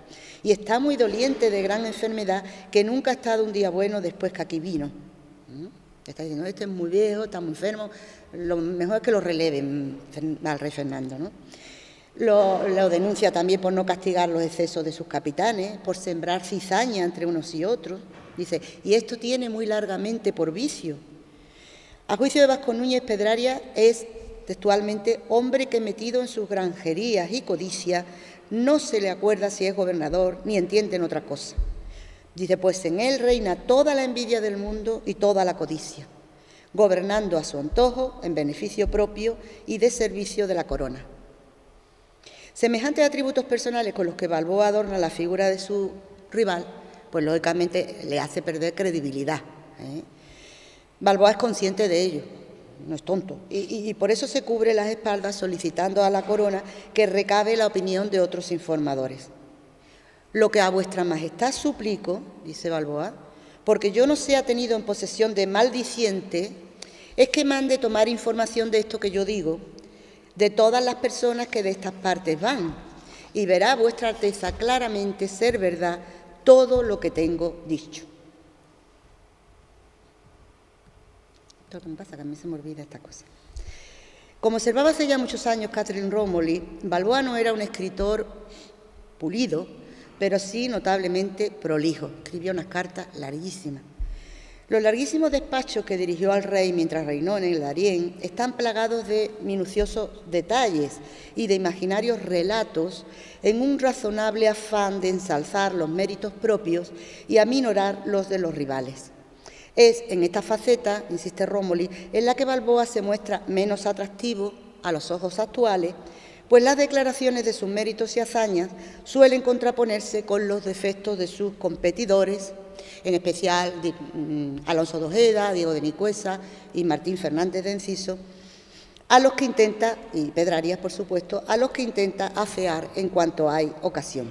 y está muy doliente de gran enfermedad, que nunca ha estado un día bueno después que aquí vino. Está diciendo, este es muy viejo, está muy enfermo, lo mejor es que lo releven al rey Fernando, ¿no? Lo denuncia también por no castigar los excesos de sus capitanes, por sembrar cizaña entre unos y otros. Dice, y esto tiene muy largamente por vicio. A juicio de Vasco Núñez, Pedrarias es textualmente hombre que, metido en sus granjerías y codicias, no se le acuerda si es gobernador ni entiende en otra cosa. Dice, pues en él reina toda la envidia del mundo y toda la codicia, gobernando a su antojo, en beneficio propio y de servicio de la corona. Semejantes atributos personales con los que Balboa adorna la figura de su rival, pues lógicamente le hace perder credibilidad. Balboa es consciente de ello, no es tonto, y por eso se cubre las espaldas solicitando a la corona que recabe la opinión de otros informadores. Lo que a vuestra majestad suplico, dice Balboa, porque yo no sea tenido en posesión de maldiciente, es que mande tomar información de esto que yo digo, de todas las personas que de estas partes van, y verá vuestra Alteza claramente ser verdad todo lo que tengo dicho. Esto que me pasa, que a mí se me olvida esta cosa. Como observaba hace ya muchos años Catherine Romoli, Balboa no era un escritor pulido, pero sí notablemente prolijo. Escribió unas cartas larguísimas. Los larguísimos despachos que dirigió al rey mientras reinó en el Darién están plagados de minuciosos detalles y de imaginarios relatos en un razonable afán de ensalzar los méritos propios y aminorar los de los rivales. Es en esta faceta, insiste Romoli, en la que Balboa se muestra menos atractivo a los ojos actuales, pues las declaraciones de sus méritos y hazañas suelen contraponerse con los defectos de sus competidores, en especial Alonso de Ojeda, Diego de Nicuesa y Martín Fernández de Enciso, a los que intenta, y Pedrarias por supuesto, a los que intenta afear en cuanto hay ocasión.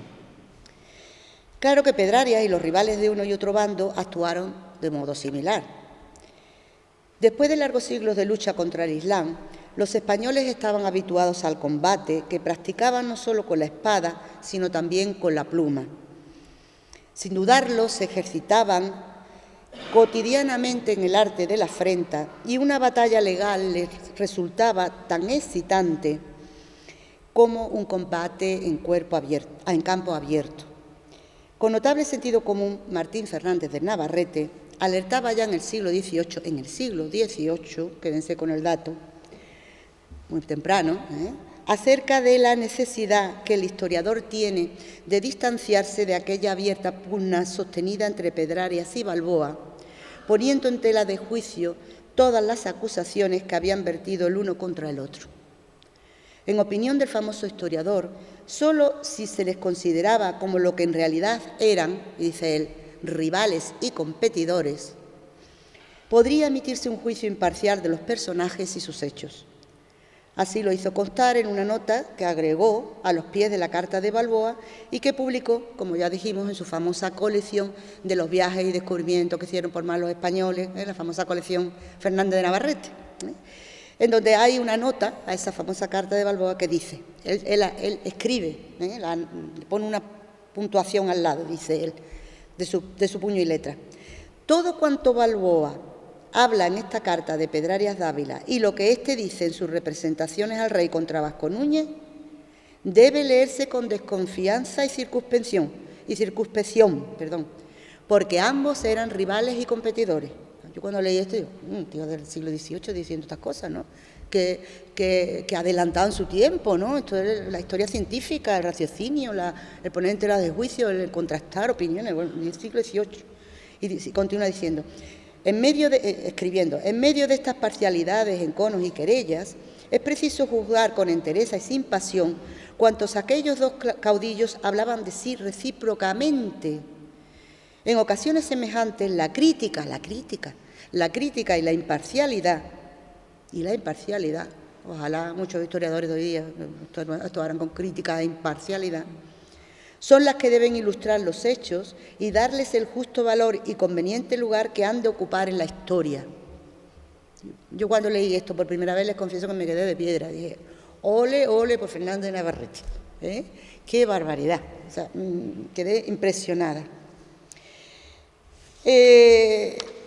Claro que Pedrarias y los rivales de uno y otro bando actuaron de modo similar. Después de largos siglos de lucha contra el Islam, los españoles estaban habituados al combate que practicaban no solo con la espada, sino también con la pluma. Sin dudarlo, se ejercitaban cotidianamente en el arte de la afrenta y una batalla legal les resultaba tan excitante como un combate en campo abierto. Con notable sentido común, Martín Fernández de Navarrete alertaba ya en el siglo XVIII, quédense con el dato, muy temprano, acerca de la necesidad que el historiador tiene de distanciarse de aquella abierta pugna sostenida entre Pedrarias y Balboa, poniendo en tela de juicio todas las acusaciones que habían vertido el uno contra el otro. En opinión del famoso historiador, solo si se les consideraba como lo que en realidad eran, dice él, rivales y competidores, podría emitirse un juicio imparcial de los personajes y sus hechos. Así lo hizo constar en una nota que agregó a los pies de la carta de Balboa y que publicó, como ya dijimos, en su famosa colección de los viajes y descubrimientos que hicieron por mar los españoles, la famosa colección Fernández de Navarrete, en donde hay una nota a esa famosa carta de Balboa que dice, él escribe, le pone una puntuación al lado, dice él, de su puño y letra. Todo cuanto Balboa habla en esta carta de Pedrarias Dávila y lo que éste dice en sus representaciones al rey contra Vasco Núñez debe leerse con desconfianza y circunspección, porque ambos eran rivales y competidores. Yo cuando leí esto digo, tío del siglo XVIII diciendo estas cosas, ¿no? Que adelantaban su tiempo, ¿no? Esto es la historia científica, el raciocinio, el poner en tela de juicio, el contrastar opiniones, bueno, en el siglo XVIII. Y continúa diciendo, en medio de estas parcialidades, enconos y querellas, es preciso juzgar con entereza y sin pasión cuantos aquellos dos caudillos hablaban de sí recíprocamente. En ocasiones semejantes, la crítica y la imparcialidad, ojalá muchos historiadores de hoy día actuaran con crítica e imparcialidad, son las que deben ilustrar los hechos y darles el justo valor y conveniente lugar que han de ocupar en la historia. Yo cuando leí esto por primera vez les confieso que me quedé de piedra. Dije, ole, ole por Fernández de Navarrete. ¡Qué barbaridad! O sea, quedé impresionada.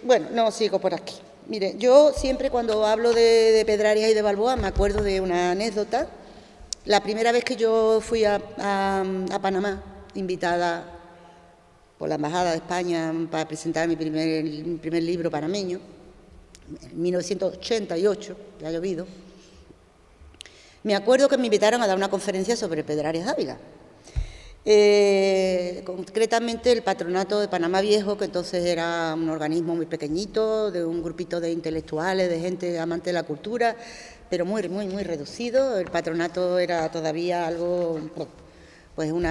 Bueno, no sigo por aquí. Mire, yo siempre cuando hablo de Pedrarias y de Balboa me acuerdo de una anécdota. La primera vez que yo fui a Panamá, invitada por la Embajada de España para presentar mi primer libro panameño, en 1988, ya ha llovido, me acuerdo que me invitaron a dar una conferencia sobre Pedrarias Dávila. Concretamente el Patronato de Panamá Viejo, que entonces era un organismo muy pequeñito, de un grupito de intelectuales, de gente amante de la cultura, pero muy reducido. El patronato era todavía algo, pues un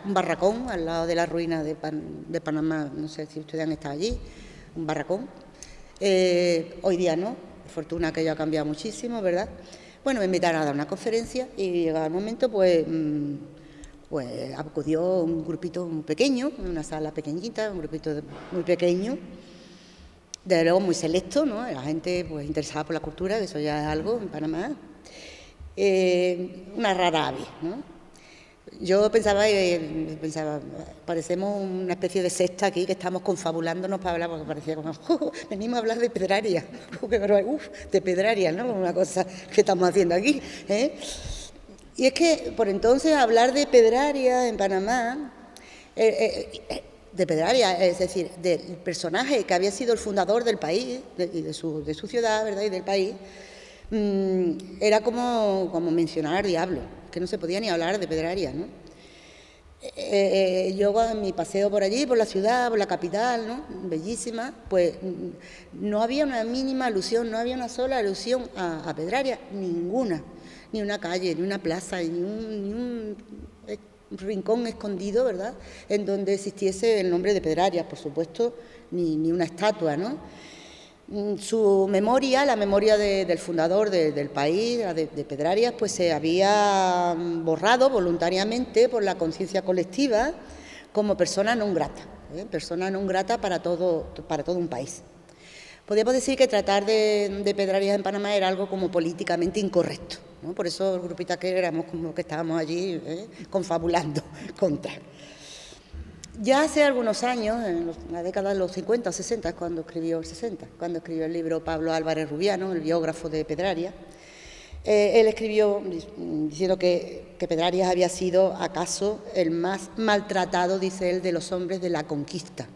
barracón al lado de la ruina de Panamá, no sé si ustedes han estado allí, un barracón. Hoy día no, por fortuna que ello ha cambiado muchísimo, ¿verdad? Bueno, me invitaron a dar una conferencia y llegado el momento, pues acudió un grupito muy pequeño, una sala pequeñita, un grupito muy pequeño, desde luego muy selecto, ¿no? La gente pues interesada por la cultura, que eso ya es algo en Panamá. Una rara ave, ¿no? Yo pensaba, parecemos una especie de secta aquí, que estamos confabulándonos para hablar, porque parecía como, venimos a hablar de Pedraria, de Pedraria, ¿no? Una cosa que estamos haciendo aquí, ¿eh? Y es que, por entonces, hablar de Pedraria en Panamá, de Pedraria, es decir, del personaje que había sido el fundador del país, de su ciudad, ¿verdad?, y del país, era como mencionar al diablo, que no se podía ni hablar de Pedraria, ¿no? Yo en mi paseo por allí, por la ciudad, por la capital, ¿no?, bellísima, pues no había una mínima alusión, no había una sola alusión a Pedraria, ninguna. Ni una calle, ni una plaza, ni un rincón escondido, ¿verdad?, en donde existiese el nombre de Pedrarias, por supuesto, ni una estatua, ¿no? Su memoria, la memoria del fundador del país, de Pedrarias, pues se había borrado voluntariamente por la conciencia colectiva como persona non grata, persona non grata para todo un país. Podríamos decir que tratar de Pedrarias en Panamá era algo como políticamente incorrecto, ¿no? Por eso el grupito aquel éramos como que estábamos allí confabulando contra. Ya hace algunos años, en la década de los 50 o 60, cuando escribió el libro Pablo Álvarez Rubiano, el biógrafo de Pedrarias, él escribió diciendo que Pedrarias había sido acaso el más maltratado, dice él, de los hombres de la conquista.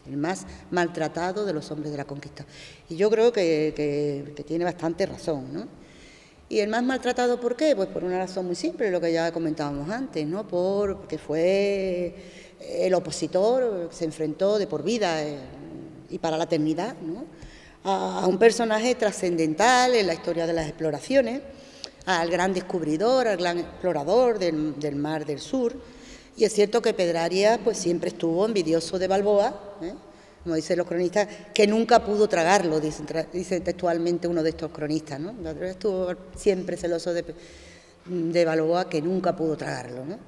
El más maltratado de los hombres de la conquista. Y yo creo que tiene bastante razón, ¿no? ¿Y el más maltratado por qué? Pues por una razón muy simple, lo que ya comentábamos antes, ¿no? Porque fue el opositor, se enfrentó de por vida y para la eternidad, ¿no?, a un personaje trascendental en la historia de las exploraciones, al gran descubridor, al gran explorador del mar del sur. Y es cierto que Pedrarias pues siempre estuvo envidioso de Balboa, como dicen los cronistas, que nunca pudo tragarlo, dice textualmente uno de estos cronistas, ¿no? Estuvo siempre celoso de Balboa, que nunca pudo tragarlo, ¿no?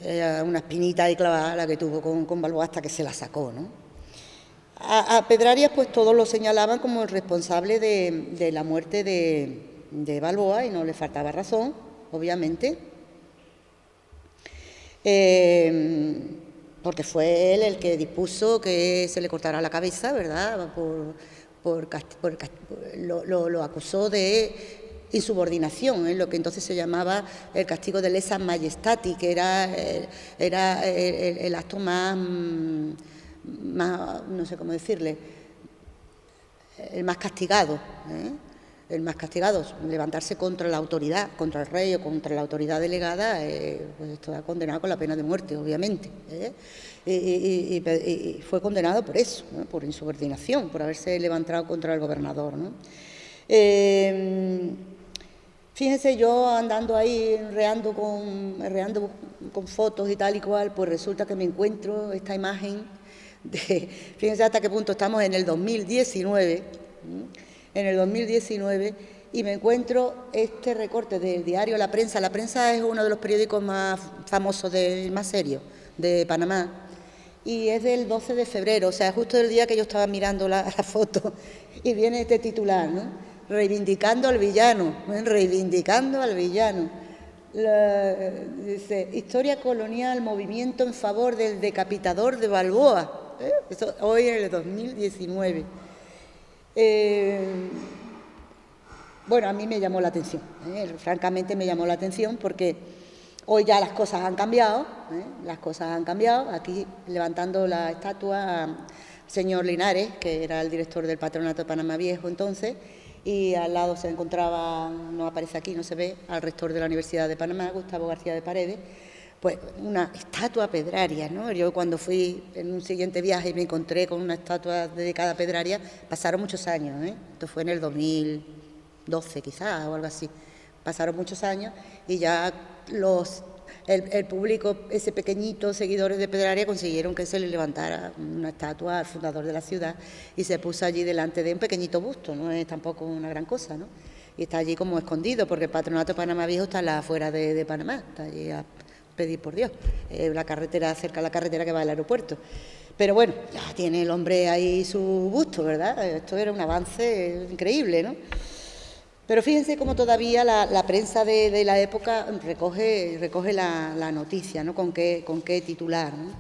Era una espinita ahí clavada la que tuvo con Balboa hasta que se la sacó, ¿no? A Pedrarias pues todos lo señalaban como el responsable de la muerte de Balboa, y no le faltaba razón, obviamente. Porque fue él el que dispuso que se le cortara la cabeza, ¿verdad? Lo acusó de insubordinación, lo que entonces se llamaba el castigo de lesa majestati, que era el acto más, no sé cómo decirle, el más castigado, el más castigado, levantarse contra la autoridad, contra el rey o contra la autoridad delegada, pues está condenado con la pena de muerte, obviamente, y fue condenado por eso, ¿no?, por insubordinación, por haberse levantado contra el gobernador, ¿no? Fíjense, yo andando ahí, reando con fotos y tal y cual, pues resulta que me encuentro esta imagen fíjense hasta qué punto estamos en el 2019, y me encuentro este recorte del diario La Prensa. La Prensa es uno de los periódicos más famosos, más serios de Panamá, y es del 12 de febrero, o sea, justo el día que yo estaba mirando la foto, y viene este titular, ¿no? Reivindicando al villano, dice, historia colonial, movimiento en favor del decapitador de Balboa. Eso, hoy en el 2019. Bueno, a mí me llamó la atención, francamente me llamó la atención, porque hoy ya las cosas han cambiado, Aquí levantando la estatua al señor Linares, que era el director del Patronato de Panamá Viejo entonces, y al lado se encontraba, no aparece aquí, no se ve, al rector de la Universidad de Panamá, Gustavo García de Paredes, pues una estatua Pedrarias, ¿no? Yo cuando fui en un siguiente viaje y me encontré con una estatua dedicada a Pedrarias, pasaron muchos años, ¿eh? Esto fue en el 2012 quizás o algo así. Pasaron muchos años y ya el público, ese pequeñito seguidores de Pedrarias, consiguieron que se le levantara una estatua al fundador de la ciudad y se puso allí delante de un pequeñito busto, no es tampoco una gran cosa, ¿no? Y está allí como escondido porque el Patronato de Panamá Viejo está en la afuera de Panamá, está allí a pedir por Dios, la carretera, cerca de la carretera que va al aeropuerto. Pero bueno, ya tiene el hombre ahí su busto, ¿verdad? Esto era un avance increíble, ¿no? Pero fíjense cómo todavía la prensa de la época recoge la noticia, ¿no? Con qué titular, ¿no?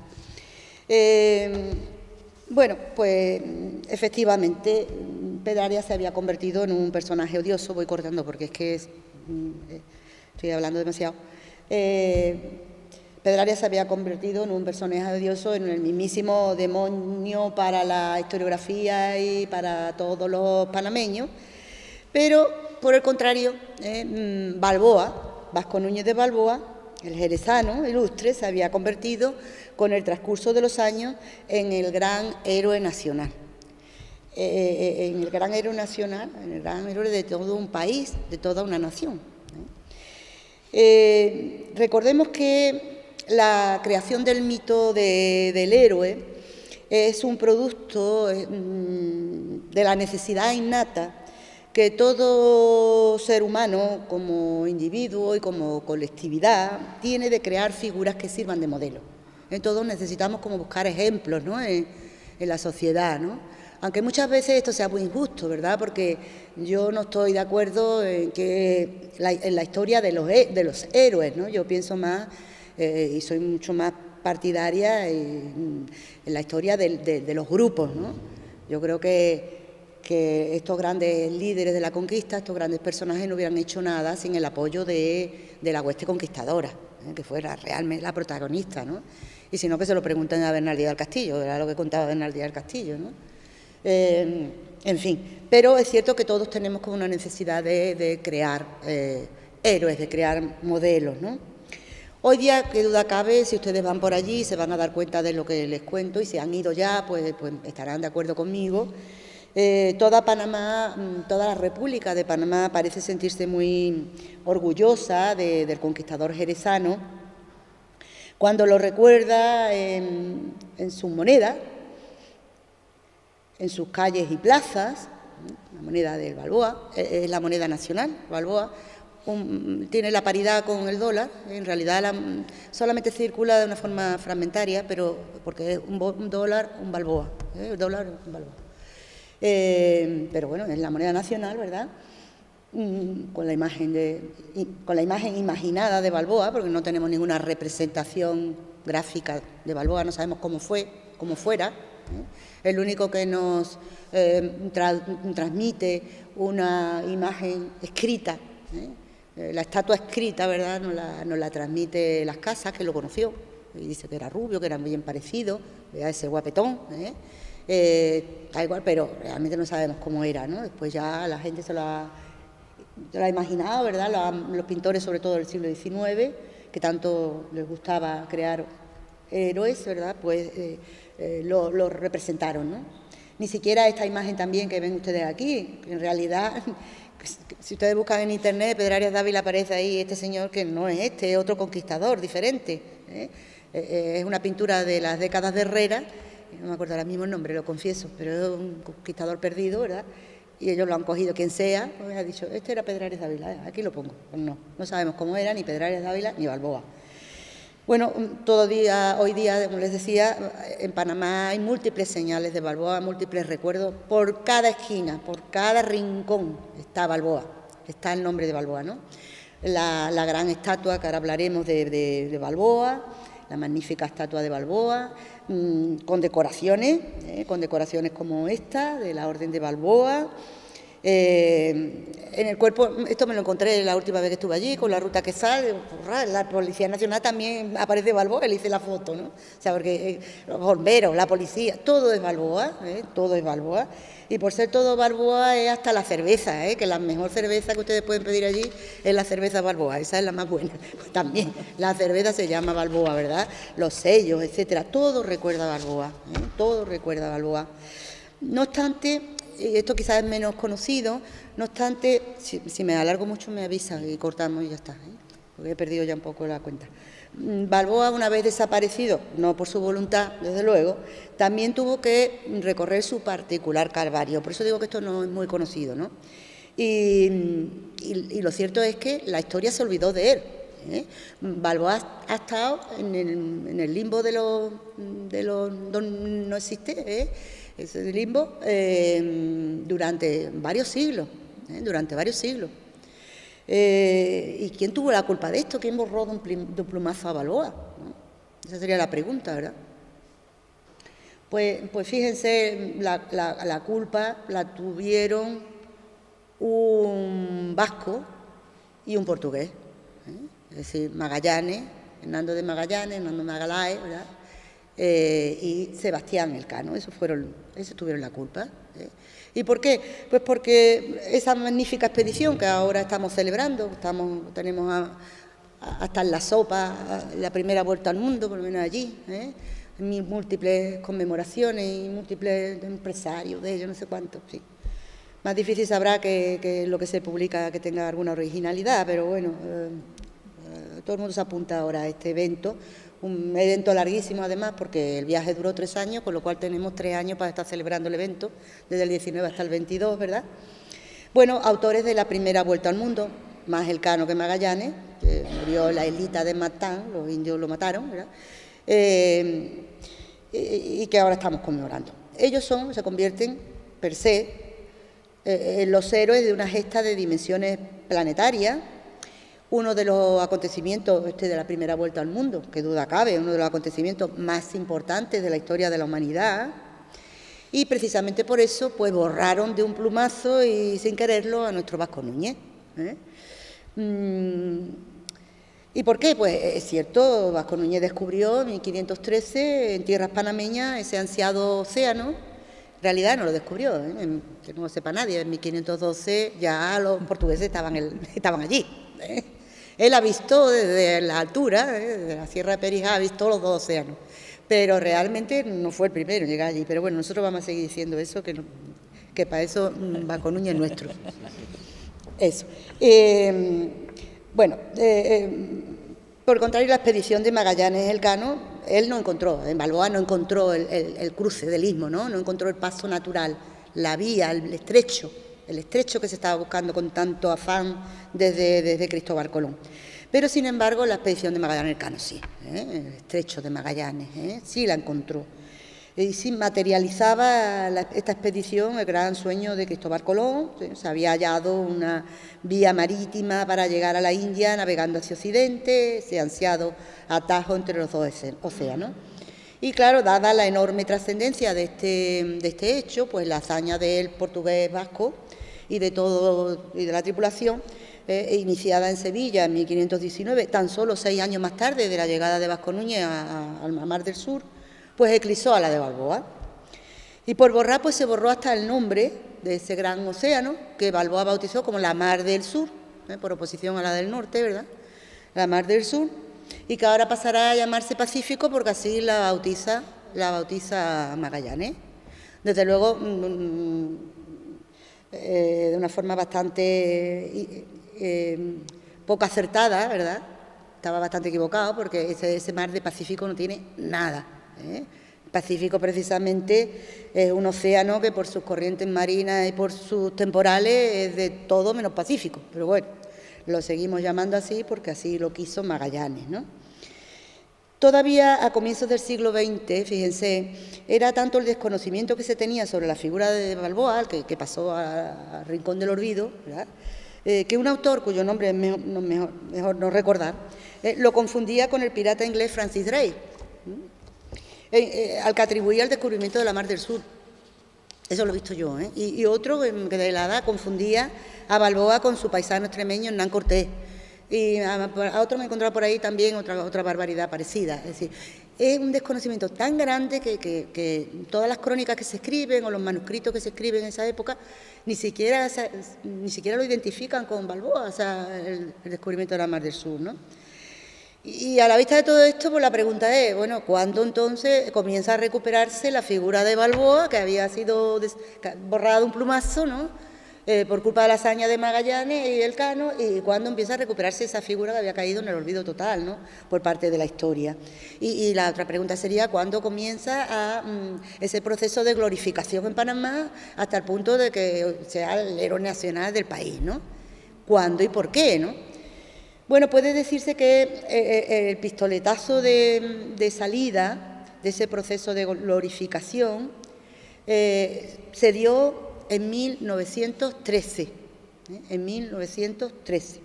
Bueno, pues efectivamente Pedrarias se había convertido en un personaje odioso. Voy cortando porque es que estoy hablando demasiado. Pedrarias se había convertido en un personaje odioso, en el mismísimo demonio para la historiografía y para todos los panameños, pero por el contrario, Balboa, Vasco Núñez de Balboa, el jerezano ilustre, se había convertido con el transcurso de los años en el gran héroe nacional. En el gran héroe nacional, en el gran héroe de todo un país, de toda una nación. Recordemos que la creación del mito del héroe es un producto de la necesidad innata que todo ser humano, como individuo y como colectividad, tiene de crear figuras que sirvan de modelo. Todos necesitamos como buscar ejemplos, ¿no? en la sociedad, ¿no? Aunque muchas veces esto sea muy injusto, ¿verdad? Porque yo no estoy de acuerdo en la historia de los héroes, ¿no? Yo pienso más y soy mucho más partidaria en la historia de los grupos, ¿no? Yo creo que estos grandes líderes de la conquista, estos grandes personajes no hubieran hecho nada sin el apoyo de la hueste conquistadora, que fuera realmente la protagonista, ¿no? Y si no, que se lo pregunten a Bernardino del Castillo, era lo que contaba Bernardino del Castillo, ¿no? En fin, pero es cierto que todos tenemos como una necesidad de crear héroes, de crear modelos, ¿no? Hoy día, qué duda cabe, si ustedes van por allí se van a dar cuenta de lo que les cuento, y si han ido ya, pues estarán de acuerdo conmigo. Toda Panamá, toda la República de Panamá parece sentirse muy orgullosa del conquistador jerezano cuando lo recuerda en sus monedas, en sus calles y plazas. La moneda del Balboa es la moneda nacional, Balboa. Tiene la paridad con el dólar, en realidad solamente circula de una forma fragmentaria, pero porque es un dólar, un Balboa, el dólar, un Balboa. Pero bueno, es la moneda nacional, ¿verdad? Con la imagen imaginada de Balboa, porque no tenemos ninguna representación gráfica de Balboa, no sabemos cómo fuera. El único que nos transmite una imagen escrita, la estatua escrita, ¿verdad? Nos la transmite Las Casas, que lo conoció, y dice que era rubio, que era bien parecido, vea ese guapetón, da igual, pero realmente no sabemos cómo era, ¿no? Después ya la gente se lo ha imaginado, ¿verdad? Los pintores, sobre todo del siglo XIX, que tanto les gustaba crear héroes, ¿verdad? Pues lo representaron, ¿no? Ni siquiera esta imagen también que ven ustedes aquí, en realidad, si ustedes buscan en internet, Pedrarias Dávila, aparece ahí este señor que no es es otro conquistador, diferente, es una pintura de las décadas de Herrera, no me acuerdo ahora mismo el nombre, lo confieso, pero es un conquistador perdido, ¿verdad? Y ellos lo han cogido, quien sea, pues ha dicho, este era Pedrarias Dávila, aquí lo pongo. Pues no sabemos cómo era, ni Pedrarias Dávila, ni Balboa. Bueno, hoy día, como les decía, en Panamá hay múltiples señales de Balboa, múltiples recuerdos. Por cada esquina, por cada rincón está Balboa, está el nombre de Balboa, ¿no? La gran estatua, que ahora hablaremos de Balboa, la magnífica estatua de Balboa, con decoraciones como esta, de la Orden de Balboa, En el cuerpo, esto me lo encontré la última vez que estuve allí, con la ruta que sale, la Policía Nacional también aparece Balboa, le hice la foto, ¿no? O sea, porque los bomberos, la policía, todo es Balboa, todo es Balboa. Y por ser todo Balboa es hasta la cerveza, que la mejor cerveza que ustedes pueden pedir allí es la cerveza Balboa, esa es la más buena. También la cerveza se llama Balboa, ¿verdad? Los sellos, etcétera, todo recuerda a Balboa, todo recuerda a Balboa. No obstante, y esto quizás es menos conocido, no obstante, si me alargo mucho me avisan y cortamos y ya está, porque he perdido ya un poco la cuenta. Balboa, una vez desaparecido, no por su voluntad, desde luego, también tuvo que recorrer su particular calvario, por eso digo que esto no es muy conocido, ¿no? Y lo cierto es que la historia se olvidó de él. Balboa ha estado en el limbo de los no existe, ese limbo durante varios siglos, ¿Y quién tuvo la culpa de esto? ¿Quién borró de un plumazo a Balboa? ¿No? Esa sería la pregunta, ¿verdad? Pues fíjense, la culpa la tuvieron un vasco y un portugués, es decir, Magallanes, Hernando de Magallanes, Hernando Magaláes, ¿verdad? Y Sebastián Elcano, esos tuvieron la culpa. ¿Y por qué? Pues porque esa magnífica expedición que ahora estamos celebrando, tenemos hasta en la sopa la primera vuelta al mundo, por lo menos allí, múltiples conmemoraciones y múltiples empresarios de ellos, no sé cuántos, sí. Más difícil sabrá que lo que se publica que tenga alguna originalidad, pero bueno, todo el mundo se apunta ahora a este evento, un evento larguísimo además, porque el viaje duró 3 años, con lo cual tenemos 3 años para estar celebrando el evento, desde el 19 hasta el 22, ¿verdad? Bueno, autores de la primera vuelta al mundo, más Elcano que Magallanes, que murió en la islita de Matán, los indios lo mataron, ¿verdad? Y que ahora estamos conmemorando. Ellos se convierten, per se, en los héroes de una gesta de dimensiones planetarias. Uno de los acontecimientos de la primera vuelta al mundo, que duda cabe, uno de los acontecimientos más importantes de la historia de la humanidad, y precisamente por eso pues borraron de un plumazo y sin quererlo a nuestro Vasco Núñez. ¿Y por qué? Pues es cierto, Vasco Núñez descubrió en 1513 en tierras panameñas ese ansiado océano. En realidad no lo descubrió, que no lo sepa nadie, en 1512 ya los portugueses estaban allí. Él ha visto desde la altura, desde la Sierra de Perijá, ha visto los 2 océanos, pero realmente no fue el primero en llegar allí. Pero bueno, nosotros vamos a seguir diciendo eso, que para eso Vasco Núñez es nuestro. Eso. Por el contrario, la expedición de Magallanes Elcano, él no encontró, en Balboa no encontró el cruce del istmo, no encontró el paso natural, la vía, el estrecho que se estaba buscando con tanto afán desde Cristóbal Colón. Pero, sin embargo, la expedición de Magallanes Elcano sí, el estrecho de Magallanes, sí la encontró. Y sí materializaba esta expedición el gran sueño de Cristóbal Colón. Se había hallado una vía marítima para llegar a la India navegando hacia Occidente, ese ansiado atajo entre los 2 océanos. Y claro, dada la enorme trascendencia de este hecho, pues la hazaña del portugués vasco y de la tripulación, iniciada en Sevilla en 1519, tan solo 6 años más tarde de la llegada de Vasco Núñez a Mar del Sur, pues eclipsó a la de Balboa. Y por borrar, pues se borró hasta el nombre de ese gran océano que Balboa bautizó como la Mar del Sur, por oposición a la del norte, ¿verdad? La Mar del Sur, y que ahora pasará a llamarse Pacífico porque así la bautiza Magallanes. Desde luego, de una forma bastante poco acertada, ¿verdad? Estaba bastante equivocado porque ese mar de Pacífico no tiene nada. El Pacífico precisamente es un océano que por sus corrientes marinas y por sus temporales es de todo menos Pacífico, pero bueno, lo seguimos llamando así porque así lo quiso Magallanes, ¿no? Todavía a comienzos del siglo XX, fíjense, era tanto el desconocimiento que se tenía sobre la figura de Balboa, que pasó al rincón del olvido, ¿verdad? Que un autor, cuyo nombre es mejor no recordar, lo confundía con el pirata inglés Francis Drake, al que atribuía el descubrimiento de la Mar del Sur. Eso lo he visto yo, ¿eh? Y otro que de helada confundía a Balboa con su paisano extremeño Hernán Cortés. Y a otro me he encontrado por ahí también otra barbaridad parecida. Es decir, es un desconocimiento tan grande que todas las crónicas que se escriben o los manuscritos que se escriben en esa época ni siquiera lo identifican con Balboa, o sea, el descubrimiento de la Mar del Sur, ¿no? Y a la vista de todo esto, pues la pregunta es, bueno, ¿cuándo entonces comienza a recuperarse la figura de Balboa, que había sido borrada de un plumazo, ¿no?, por culpa de la hazaña de Magallanes y Elcano, y cuándo empieza a recuperarse esa figura que había caído en el olvido total, ¿no?, por parte de la historia? Y la otra pregunta sería, ¿cuándo comienza ese proceso de glorificación en Panamá hasta el punto de que sea el héroe nacional del país, ¿no? ¿Cuándo y por qué, no? Bueno, puede decirse que el pistoletazo de salida de ese proceso de glorificación se dio en 1913, en 1913,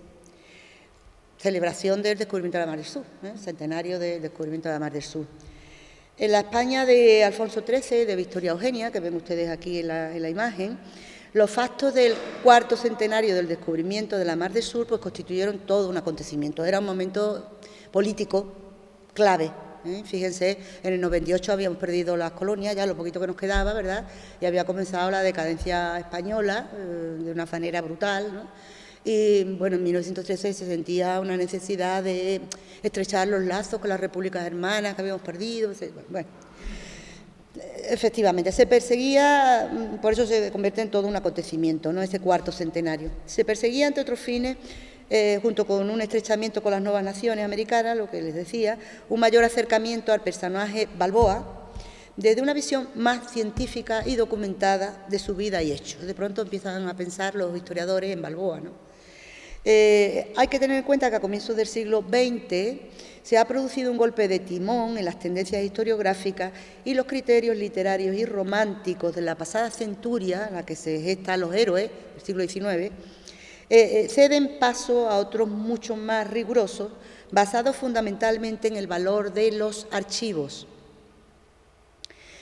celebración del descubrimiento de la Mar del Sur, centenario del descubrimiento de la Mar del Sur. En la España de Alfonso XIII, de Victoria Eugenia, que ven ustedes aquí en la imagen, los factos del cuarto centenario del descubrimiento de la Mar del Sur pues constituyeron todo un acontecimiento. Era un momento político clave. Fíjense, en el 98 habíamos perdido las colonias, ya lo poquito que nos quedaba, ¿verdad? Y había comenzado la decadencia española de una manera brutal, ¿no? Y bueno, en 1913 se sentía una necesidad de estrechar los lazos con las repúblicas hermanas que habíamos perdido. Bueno, efectivamente, se perseguía, por eso se convierte en todo un acontecimiento, ¿no?, ese cuarto centenario. Se perseguía, entre otros fines, junto con un estrechamiento con las nuevas naciones americanas, lo que les decía, un mayor acercamiento al personaje Balboa, desde una visión más científica y documentada de su vida y hechos. De pronto empiezan a pensar los historiadores en Balboa, ¿no? Hay que tener en cuenta que a comienzos del siglo XX se ha producido un golpe de timón en las tendencias historiográficas y los criterios literarios y románticos de la pasada centuria, en la que se gestan los héroes del siglo XIX, ceden paso a otros mucho más rigurosos, basados fundamentalmente en el valor de los archivos.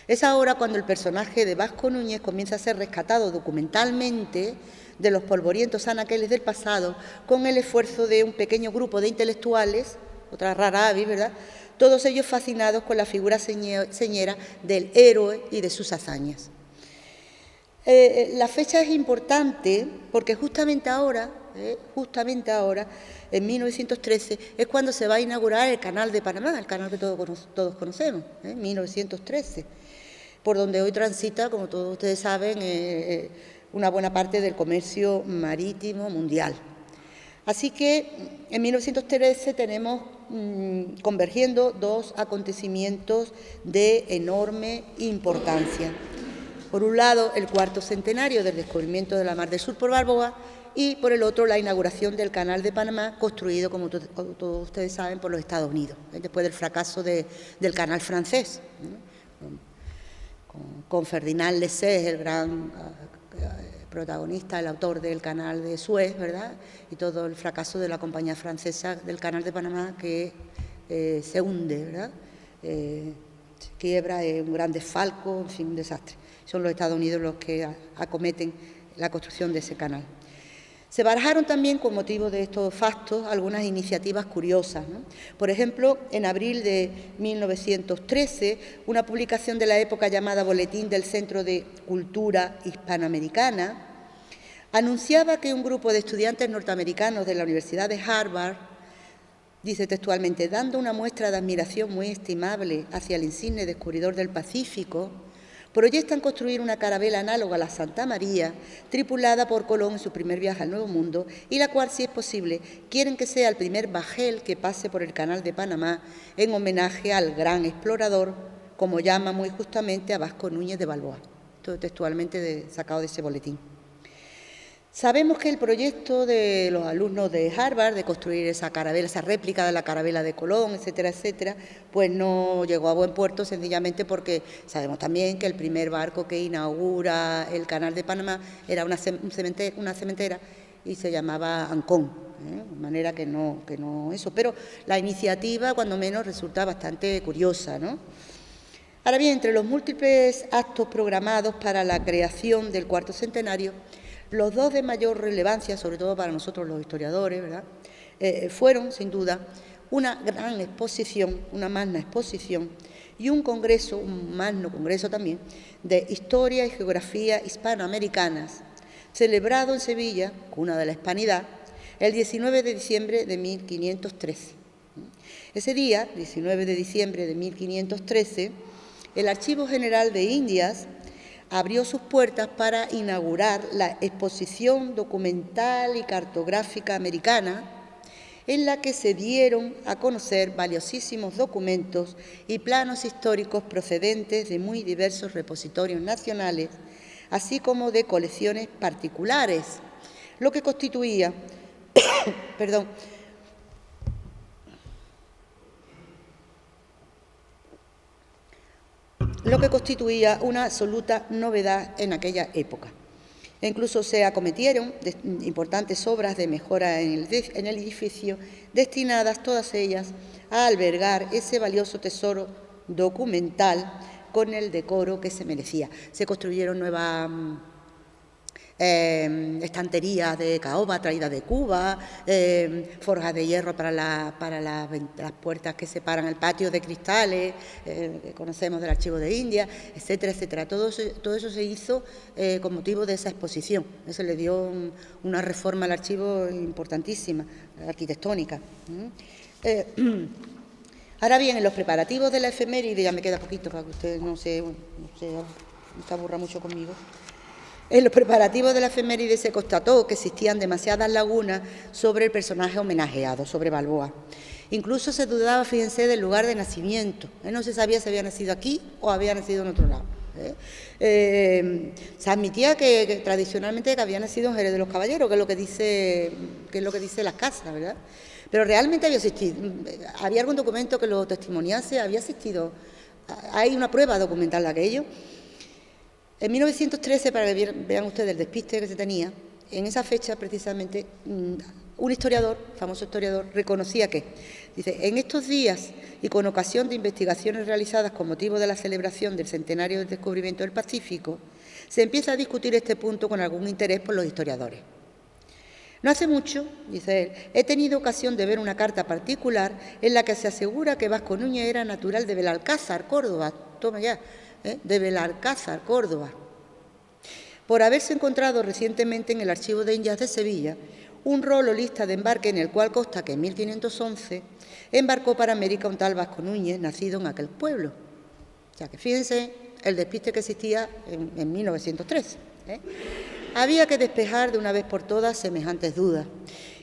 Es ahora cuando el personaje de Vasco Núñez comienza a ser rescatado documentalmente de los polvorientos anaqueles del pasado, con el esfuerzo de un pequeño grupo de intelectuales, otra rara avis, ¿verdad?, todos ellos fascinados con la figura señera del héroe y de sus hazañas. La fecha es importante porque justamente ahora, en 1913, es cuando se va a inaugurar el Canal de Panamá, el canal que todos conocemos, 1913, por donde hoy transita, como todos ustedes saben, una buena parte del comercio marítimo mundial. Así que en 1913 tenemos convergiendo dos acontecimientos de enorme importancia. Por un lado, el cuarto centenario del descubrimiento de la Mar del Sur por Balboa y, por el otro, la inauguración del Canal de Panamá, construido, como todos ustedes saben, por los Estados Unidos, después del fracaso del canal francés, con Ferdinand Lesseps, el gran protagonista, el autor del Canal de Suez, ¿verdad?, y todo el fracaso de la compañía francesa del Canal de Panamá, que se hunde, ¿verdad?, se quiebra, es un gran desfalco, en fin, un desastre. Son los Estados Unidos los que acometen la construcción de ese canal. Se barajaron también, con motivo de estos factos, algunas iniciativas curiosas, ¿no? Por ejemplo, en abril de 1913, una publicación de la época llamada Boletín del Centro de Cultura Hispanoamericana anunciaba que un grupo de estudiantes norteamericanos de la Universidad de Harvard, dice textualmente, dando una muestra de admiración muy estimable hacia el insigne descubridor del Pacífico, proyectan construir una carabela análoga a la Santa María, tripulada por Colón en su primer viaje al Nuevo Mundo, y la cual, si es posible, quieren que sea el primer bajel que pase por el Canal de Panamá en homenaje al gran explorador, como llama muy justamente a Vasco Núñez de Balboa. Todo textualmente sacado de ese boletín. Sabemos que el proyecto de los alumnos de Harvard de construir esa carabela, esa réplica de la carabela de Colón, etcétera, etcétera, pues no llegó a buen puerto, sencillamente porque sabemos también que el primer barco que inaugura el Canal de Panamá era una cementera y se llamaba Ancón, de manera que no eso. Pero la iniciativa, cuando menos, resulta bastante curiosa, ¿no? Ahora bien, entre los múltiples actos programados para la creación del cuarto centenario, los dos de mayor relevancia, sobre todo para nosotros los historiadores, ¿verdad?, fueron, sin duda, una gran exposición, una magna exposición y un congreso, un magno congreso también, de Historia y Geografía Hispanoamericanas, celebrado en Sevilla, cuna de la Hispanidad, el 19 de diciembre de 1513. Ese día, 19 de diciembre de 1513, el Archivo General de Indias abrió sus puertas para inaugurar la exposición documental y cartográfica americana, en la que se dieron a conocer valiosísimos documentos y planos históricos procedentes de muy diversos repositorios nacionales, así como de colecciones particulares, lo que constituía una absoluta novedad en aquella época. E incluso se acometieron importantes obras de mejora en el edificio, destinadas todas ellas a albergar ese valioso tesoro documental con el decoro que se merecía. Se construyeron nuevas estanterías de caoba traídas de Cuba, forjas de hierro para las puertas que separan el patio de cristales, que conocemos del Archivo de Indias, etcétera, etcétera. Todo eso se hizo con motivo de esa exposición. Se le dio una reforma al archivo importantísima, arquitectónica. Ahora bien, en los preparativos de la efeméride, ya me queda poquito para que usted no se aburra mucho conmigo. En los preparativos de la efeméride se constató que existían demasiadas lagunas sobre el personaje homenajeado, sobre Balboa. Incluso se dudaba, fíjense, del lugar de nacimiento. No se sabía si había nacido aquí o había nacido en otro lado. Se admitía que tradicionalmente había nacido en Jerez de los Caballeros, que es lo que dice las casas, ¿verdad? Pero realmente había existido. ¿Había algún documento que lo testimoniase? ¿Había existido? ¿Hay una prueba documental de aquello? En 1913, para que vean ustedes el despiste que se tenía, en esa fecha precisamente un historiador, famoso historiador, reconocía que, dice, en estos días y con ocasión de investigaciones realizadas con motivo de la celebración del centenario del descubrimiento del Pacífico, se empieza a discutir este punto con algún interés por los historiadores. No hace mucho, dice él, he tenido ocasión de ver una carta particular en la que se asegura que Vasco Núñez era natural de Belalcázar, Córdoba, toma ya, de Belalcázar, Córdoba, por haberse encontrado recientemente en el Archivo de Indias de Sevilla un rolo lista de embarque en el cual consta que en 1511 embarcó para América un tal Vasco Núñez, nacido en aquel pueblo. O sea que fíjense el despiste que existía en 1913. Había que despejar de una vez por todas semejantes dudas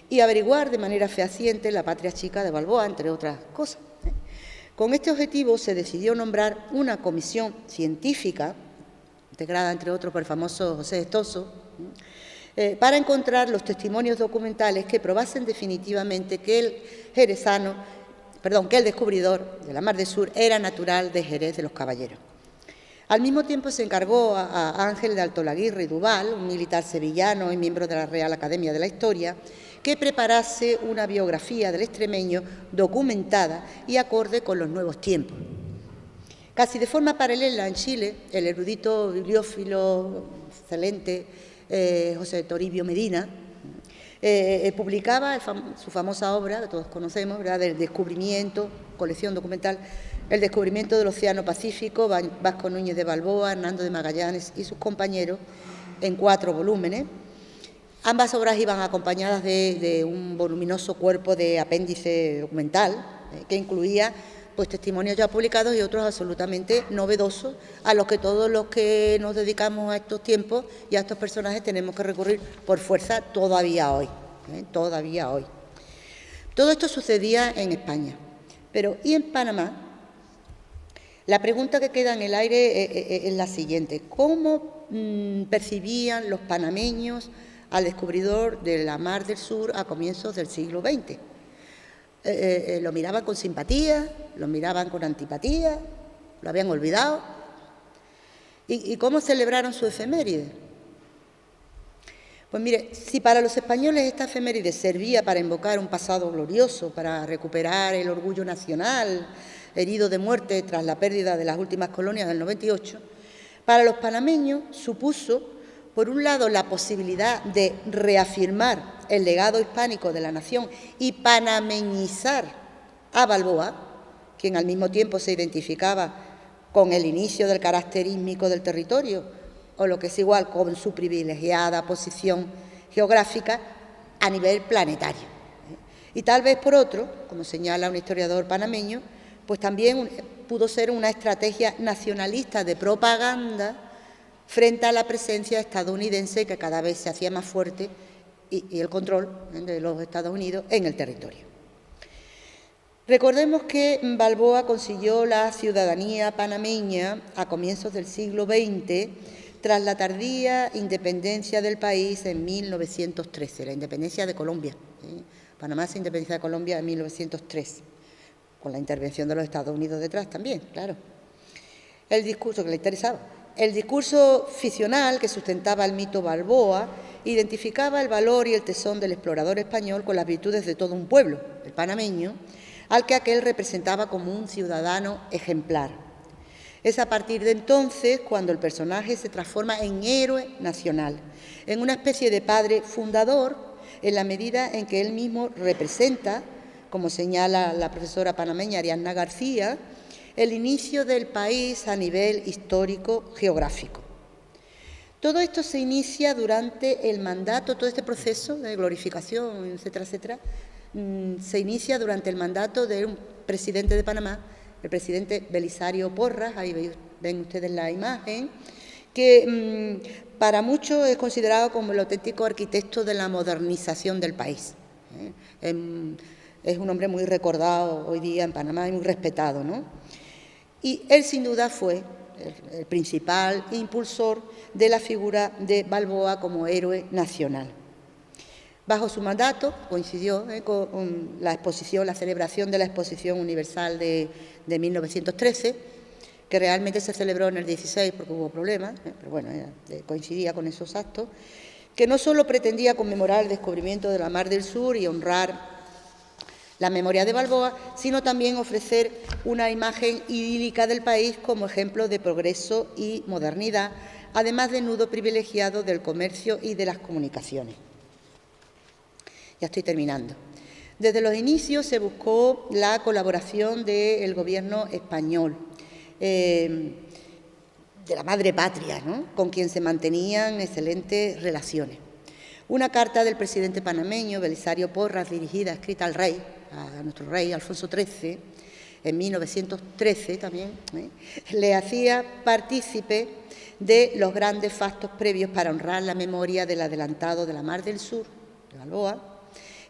y averiguar de manera fehaciente la patria chica de Balboa, entre otras cosas. Con este objetivo se decidió nombrar una comisión científica, integrada entre otros por el famoso José de Toso, para encontrar los testimonios documentales que probasen definitivamente que el descubridor de la Mar del Sur era natural de Jerez de los Caballeros. Al mismo tiempo se encargó a Ángel de Altolaguirre y Duval, un militar sevillano y miembro de la Real Academia de la Historia, que preparase una biografía del extremeño documentada y acorde con los nuevos tiempos. Casi de forma paralela en Chile, el erudito bibliófilo excelente José Toribio Medina publicaba su famosa obra, que todos conocemos, ¿verdad?, del descubrimiento, colección documental, El descubrimiento del Océano Pacífico, Vasco Núñez de Balboa, Hernando de Magallanes y sus compañeros, en 4 volúmenes. Ambas obras iban acompañadas de un voluminoso cuerpo de apéndice documental que incluía pues, testimonios ya publicados y otros absolutamente novedosos a los que todos los que nos dedicamos a estos tiempos y a estos personajes tenemos que recurrir por fuerza todavía hoy. Todavía hoy. Todo esto sucedía en España, pero ¿y en Panamá? La pregunta que queda en el aire es la siguiente: ¿cómo percibían los panameños al descubridor de la Mar del Sur a comienzos del siglo XX? ¿Lo miraban con simpatía? ¿Lo miraban con antipatía? ¿Lo habían olvidado? ¿Y cómo celebraron su efeméride? Pues mire, si para los españoles esta efeméride servía para invocar un pasado glorioso, para recuperar el orgullo nacional, herido de muerte tras la pérdida de las últimas colonias del 98, para los panameños supuso, por un lado, la posibilidad de reafirmar el legado hispánico de la nación y panameñizar a Balboa, quien al mismo tiempo se identificaba con el inicio del carácter ísmico del territorio, o lo que es igual, con su privilegiada posición geográfica a nivel planetario. Y tal vez por otro, como señala un historiador panameño, pues también pudo ser una estrategia nacionalista de propaganda frente a la presencia estadounidense que cada vez se hacía más fuerte y el control de los Estados Unidos en el territorio. Recordemos que Balboa consiguió la ciudadanía panameña a comienzos del siglo XX tras la tardía independencia del país en 1913, la independencia de Colombia. Panamá se independiza de Colombia en 1903, con la intervención de los Estados Unidos detrás también, claro. El discurso que le interesaba. El discurso ficcional que sustentaba el mito Balboa identificaba el valor y el tesón del explorador español con las virtudes de todo un pueblo, el panameño, al que aquel representaba como un ciudadano ejemplar. Es a partir de entonces cuando el personaje se transforma en héroe nacional, en una especie de padre fundador, en la medida en que él mismo representa, como señala la profesora panameña Ariadna García, el inicio del país a nivel histórico-geográfico. Todo esto se inicia durante el mandato, todo este proceso de glorificación, etcétera, etcétera, se inicia durante el mandato de un presidente de Panamá, el presidente Belisario Porras, ahí ven ustedes la imagen, que para muchos es considerado como el auténtico arquitecto de la modernización del país. Es un hombre muy recordado hoy día en Panamá y muy respetado, ¿no? Y él sin duda fue el principal impulsor de la figura de Balboa como héroe nacional. Bajo su mandato coincidió con la exposición, la celebración de la Exposición Universal de 1913, que realmente se celebró en el 16 porque hubo problemas, pero bueno, coincidía con esos actos, que no solo pretendía conmemorar el descubrimiento de la Mar del Sur y honrar la memoria de Balboa, sino también ofrecer una imagen idílica del país como ejemplo de progreso y modernidad, además de nudo privilegiado del comercio y de las comunicaciones. Ya estoy terminando. Desde los inicios se buscó la colaboración del gobierno español, de la madre patria, ¿no?, con quien se mantenían excelentes relaciones. Una carta del presidente panameño, Belisario Porras, dirigida, escrita al rey, a nuestro rey Alfonso XIII, en 1913 también, le hacía partícipe de los grandes factos previos para honrar la memoria del adelantado de la Mar del Sur, de Balboa,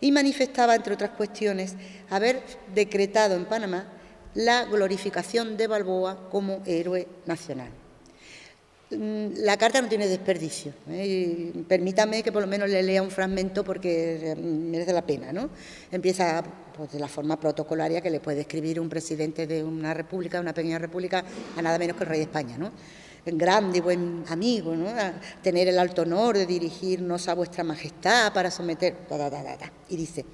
y manifestaba, entre otras cuestiones, haber decretado en Panamá la glorificación de Balboa como héroe nacional. La carta no tiene desperdicio. Permítame que por lo menos le lea un fragmento porque merece la pena, ¿no? Empieza pues, de la forma protocolaria que le puede escribir un presidente de una república, de una pequeña república, a nada menos que el rey de España, ¿no? Grande y buen amigo, ¿no?, a tener el alto honor de dirigirnos a vuestra majestad para someter... Y dice,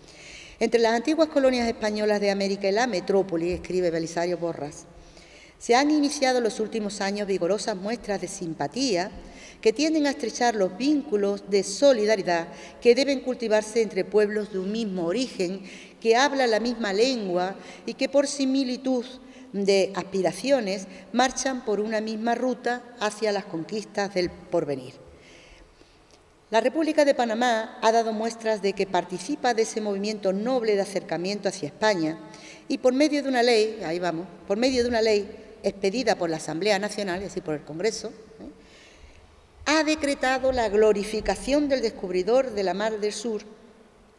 entre las antiguas colonias españolas de América y la metrópoli, escribe Belisario Porras, se han iniciado en los últimos años vigorosas muestras de simpatía que tienden a estrechar los vínculos de solidaridad que deben cultivarse entre pueblos de un mismo origen, que hablan la misma lengua y que por similitud de aspiraciones marchan por una misma ruta hacia las conquistas del porvenir. La República de Panamá ha dado muestras de que participa de ese movimiento noble de acercamiento hacia España y por medio de una ley, ahí vamos, por medio de una ley expedida por la Asamblea Nacional, es decir, por el Congreso, ha decretado la glorificación del descubridor de la Mar del Sur.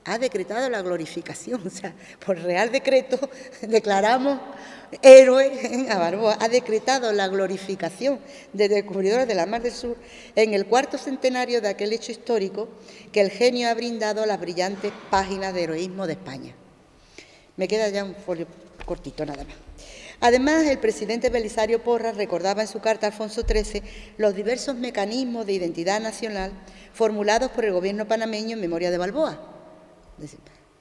Ha decretado la glorificación, o sea, por real decreto declaramos héroe a Balboa. Ha decretado la glorificación del descubridor de la Mar del Sur en el 4º centenario de aquel hecho histórico que el genio ha brindado a las brillantes páginas de heroísmo de España. Me queda ya un folio cortito nada más. Además, el presidente Belisario Porras recordaba en su carta a Alfonso XIII los diversos mecanismos de identidad nacional formulados por el gobierno panameño en memoria de Balboa.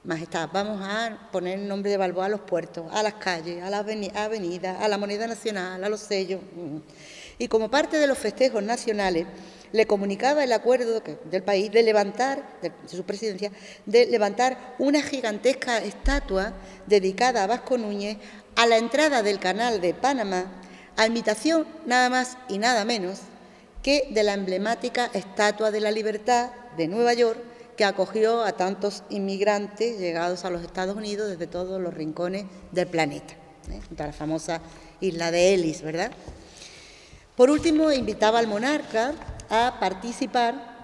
Majestad, vamos a poner el nombre de Balboa a los puertos, a las calles, a las avenidas, a la moneda nacional, a los sellos. Y como parte de los festejos nacionales, le comunicaba el acuerdo del país de levantar, de su presidencia, de levantar una gigantesca estatua dedicada a Vasco Núñez a la entrada del Canal de Panamá, a imitación nada más y nada menos que de la emblemática Estatua de la Libertad de Nueva York, que acogió a tantos inmigrantes llegados a los Estados Unidos desde todos los rincones del planeta, junto a la famosa isla de Ellis, ¿verdad? Por último, invitaba al monarca a participar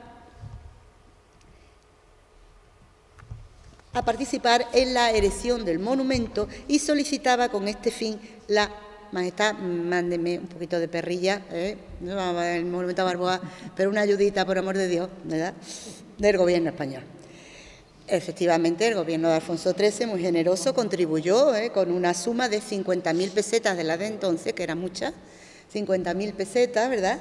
en la erección del monumento y solicitaba con este fin la Majestad, mándeme un poquito de perrilla, no vamos a ver el monumento a Balboa, pero una ayudita, por amor de Dios, ¿verdad?, del Gobierno español. Efectivamente, el Gobierno de Alfonso XIII, muy generoso, contribuyó con una suma de 50.000 pesetas de la de entonces, que eran muchas, 50.000 pesetas, ¿verdad?,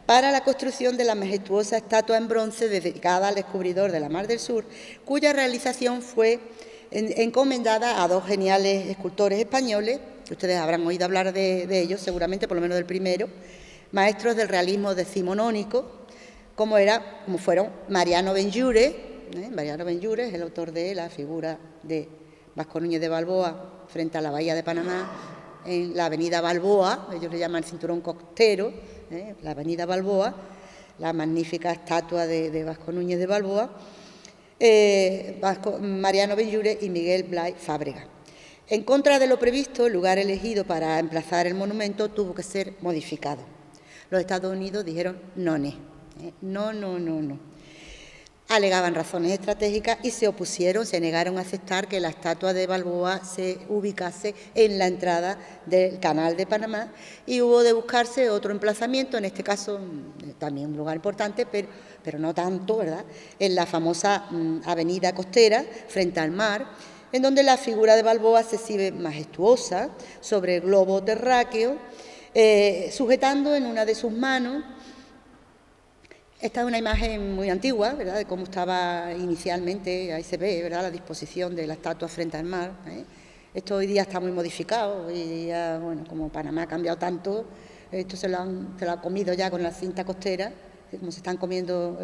para la construcción de la majestuosa estatua en bronce dedicada al descubridor de la Mar del Sur, cuya realización fue encomendada a dos geniales escultores españoles, que ustedes habrán oído hablar de ellos, seguramente, por lo menos del primero, maestros del realismo decimonónico, como fueron Mariano Benlliure. Mariano Benlliure es el autor de la figura de Vasco Núñez de Balboa frente a la bahía de Panamá, en la avenida Balboa, ellos le llaman el cinturón costero, la avenida Balboa, la magnífica estatua de Vasco Núñez de Balboa, Mariano Benlliure y Miguel Blay Fábrega. En contra de lo previsto, el lugar elegido para emplazar el monumento tuvo que ser modificado. Los Estados Unidos dijeron no. Alegaban razones estratégicas y se negaron a aceptar que la estatua de Balboa se ubicase en la entrada del Canal de Panamá y hubo de buscarse otro emplazamiento, en este caso también un lugar importante, pero no tanto, ¿verdad?, en la famosa avenida costera frente al mar, en donde la figura de Balboa se exhibe majestuosa sobre el globo terráqueo, sujetando en una de sus manos. Esta es una imagen muy antigua, ¿verdad?, de cómo estaba inicialmente, ahí se ve, ¿verdad?, la disposición de la estatua frente al mar. Esto hoy día está muy modificado, hoy día, bueno, como Panamá ha cambiado tanto, esto se lo ha comido ya con la cinta costera, como se están comiendo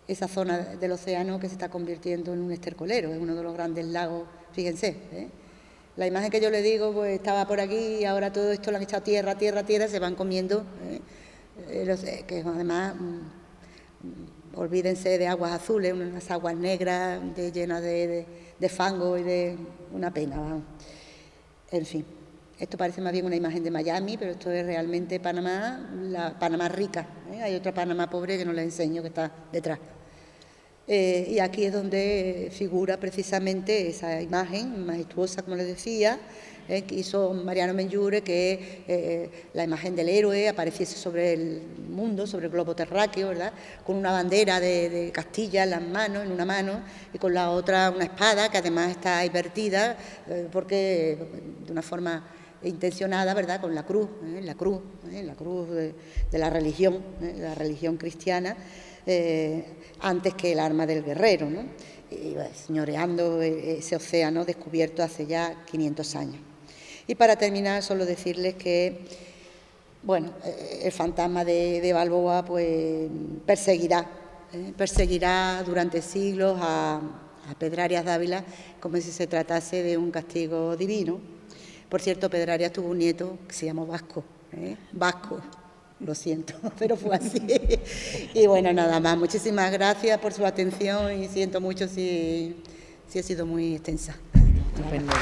esa zona del océano que se está convirtiendo en un estercolero, es uno de los grandes lagos, fíjense. La imagen que yo le digo, pues estaba por aquí y ahora todo esto lo han echado tierra, se van comiendo, que además, olvídense de aguas azules, unas aguas negras llenas de fango y de una pena, vamos. En fin, esto parece más bien una imagen de Miami, pero esto es realmente Panamá, la Panamá rica. Hay otra Panamá pobre que no les enseño, que está detrás. Y aquí es donde figura precisamente esa imagen majestuosa, como les decía, que hizo Mariano Benlliure, que la imagen del héroe apareciese sobre el mundo, sobre el globo terráqueo, ¿verdad?, con una bandera de Castilla en las manos, en una mano, y con la otra una espada, que además está invertida, porque de una forma intencionada, ¿verdad?, con la cruz de la religión cristiana, antes que el arma del guerrero, ¿no?, y señoreando ese océano descubierto hace ya 500 años. Y para terminar, solo decirles que, bueno, el fantasma de Balboa pues perseguirá durante siglos a Pedrarias Dávila como si se tratase de un castigo divino. Por cierto, Pedrarias tuvo un nieto que se llamó Vasco, Vasco. Lo siento, pero fue así. Y bueno, nada más. Muchísimas gracias por su atención y siento mucho si he sido muy extensa. Estupendo.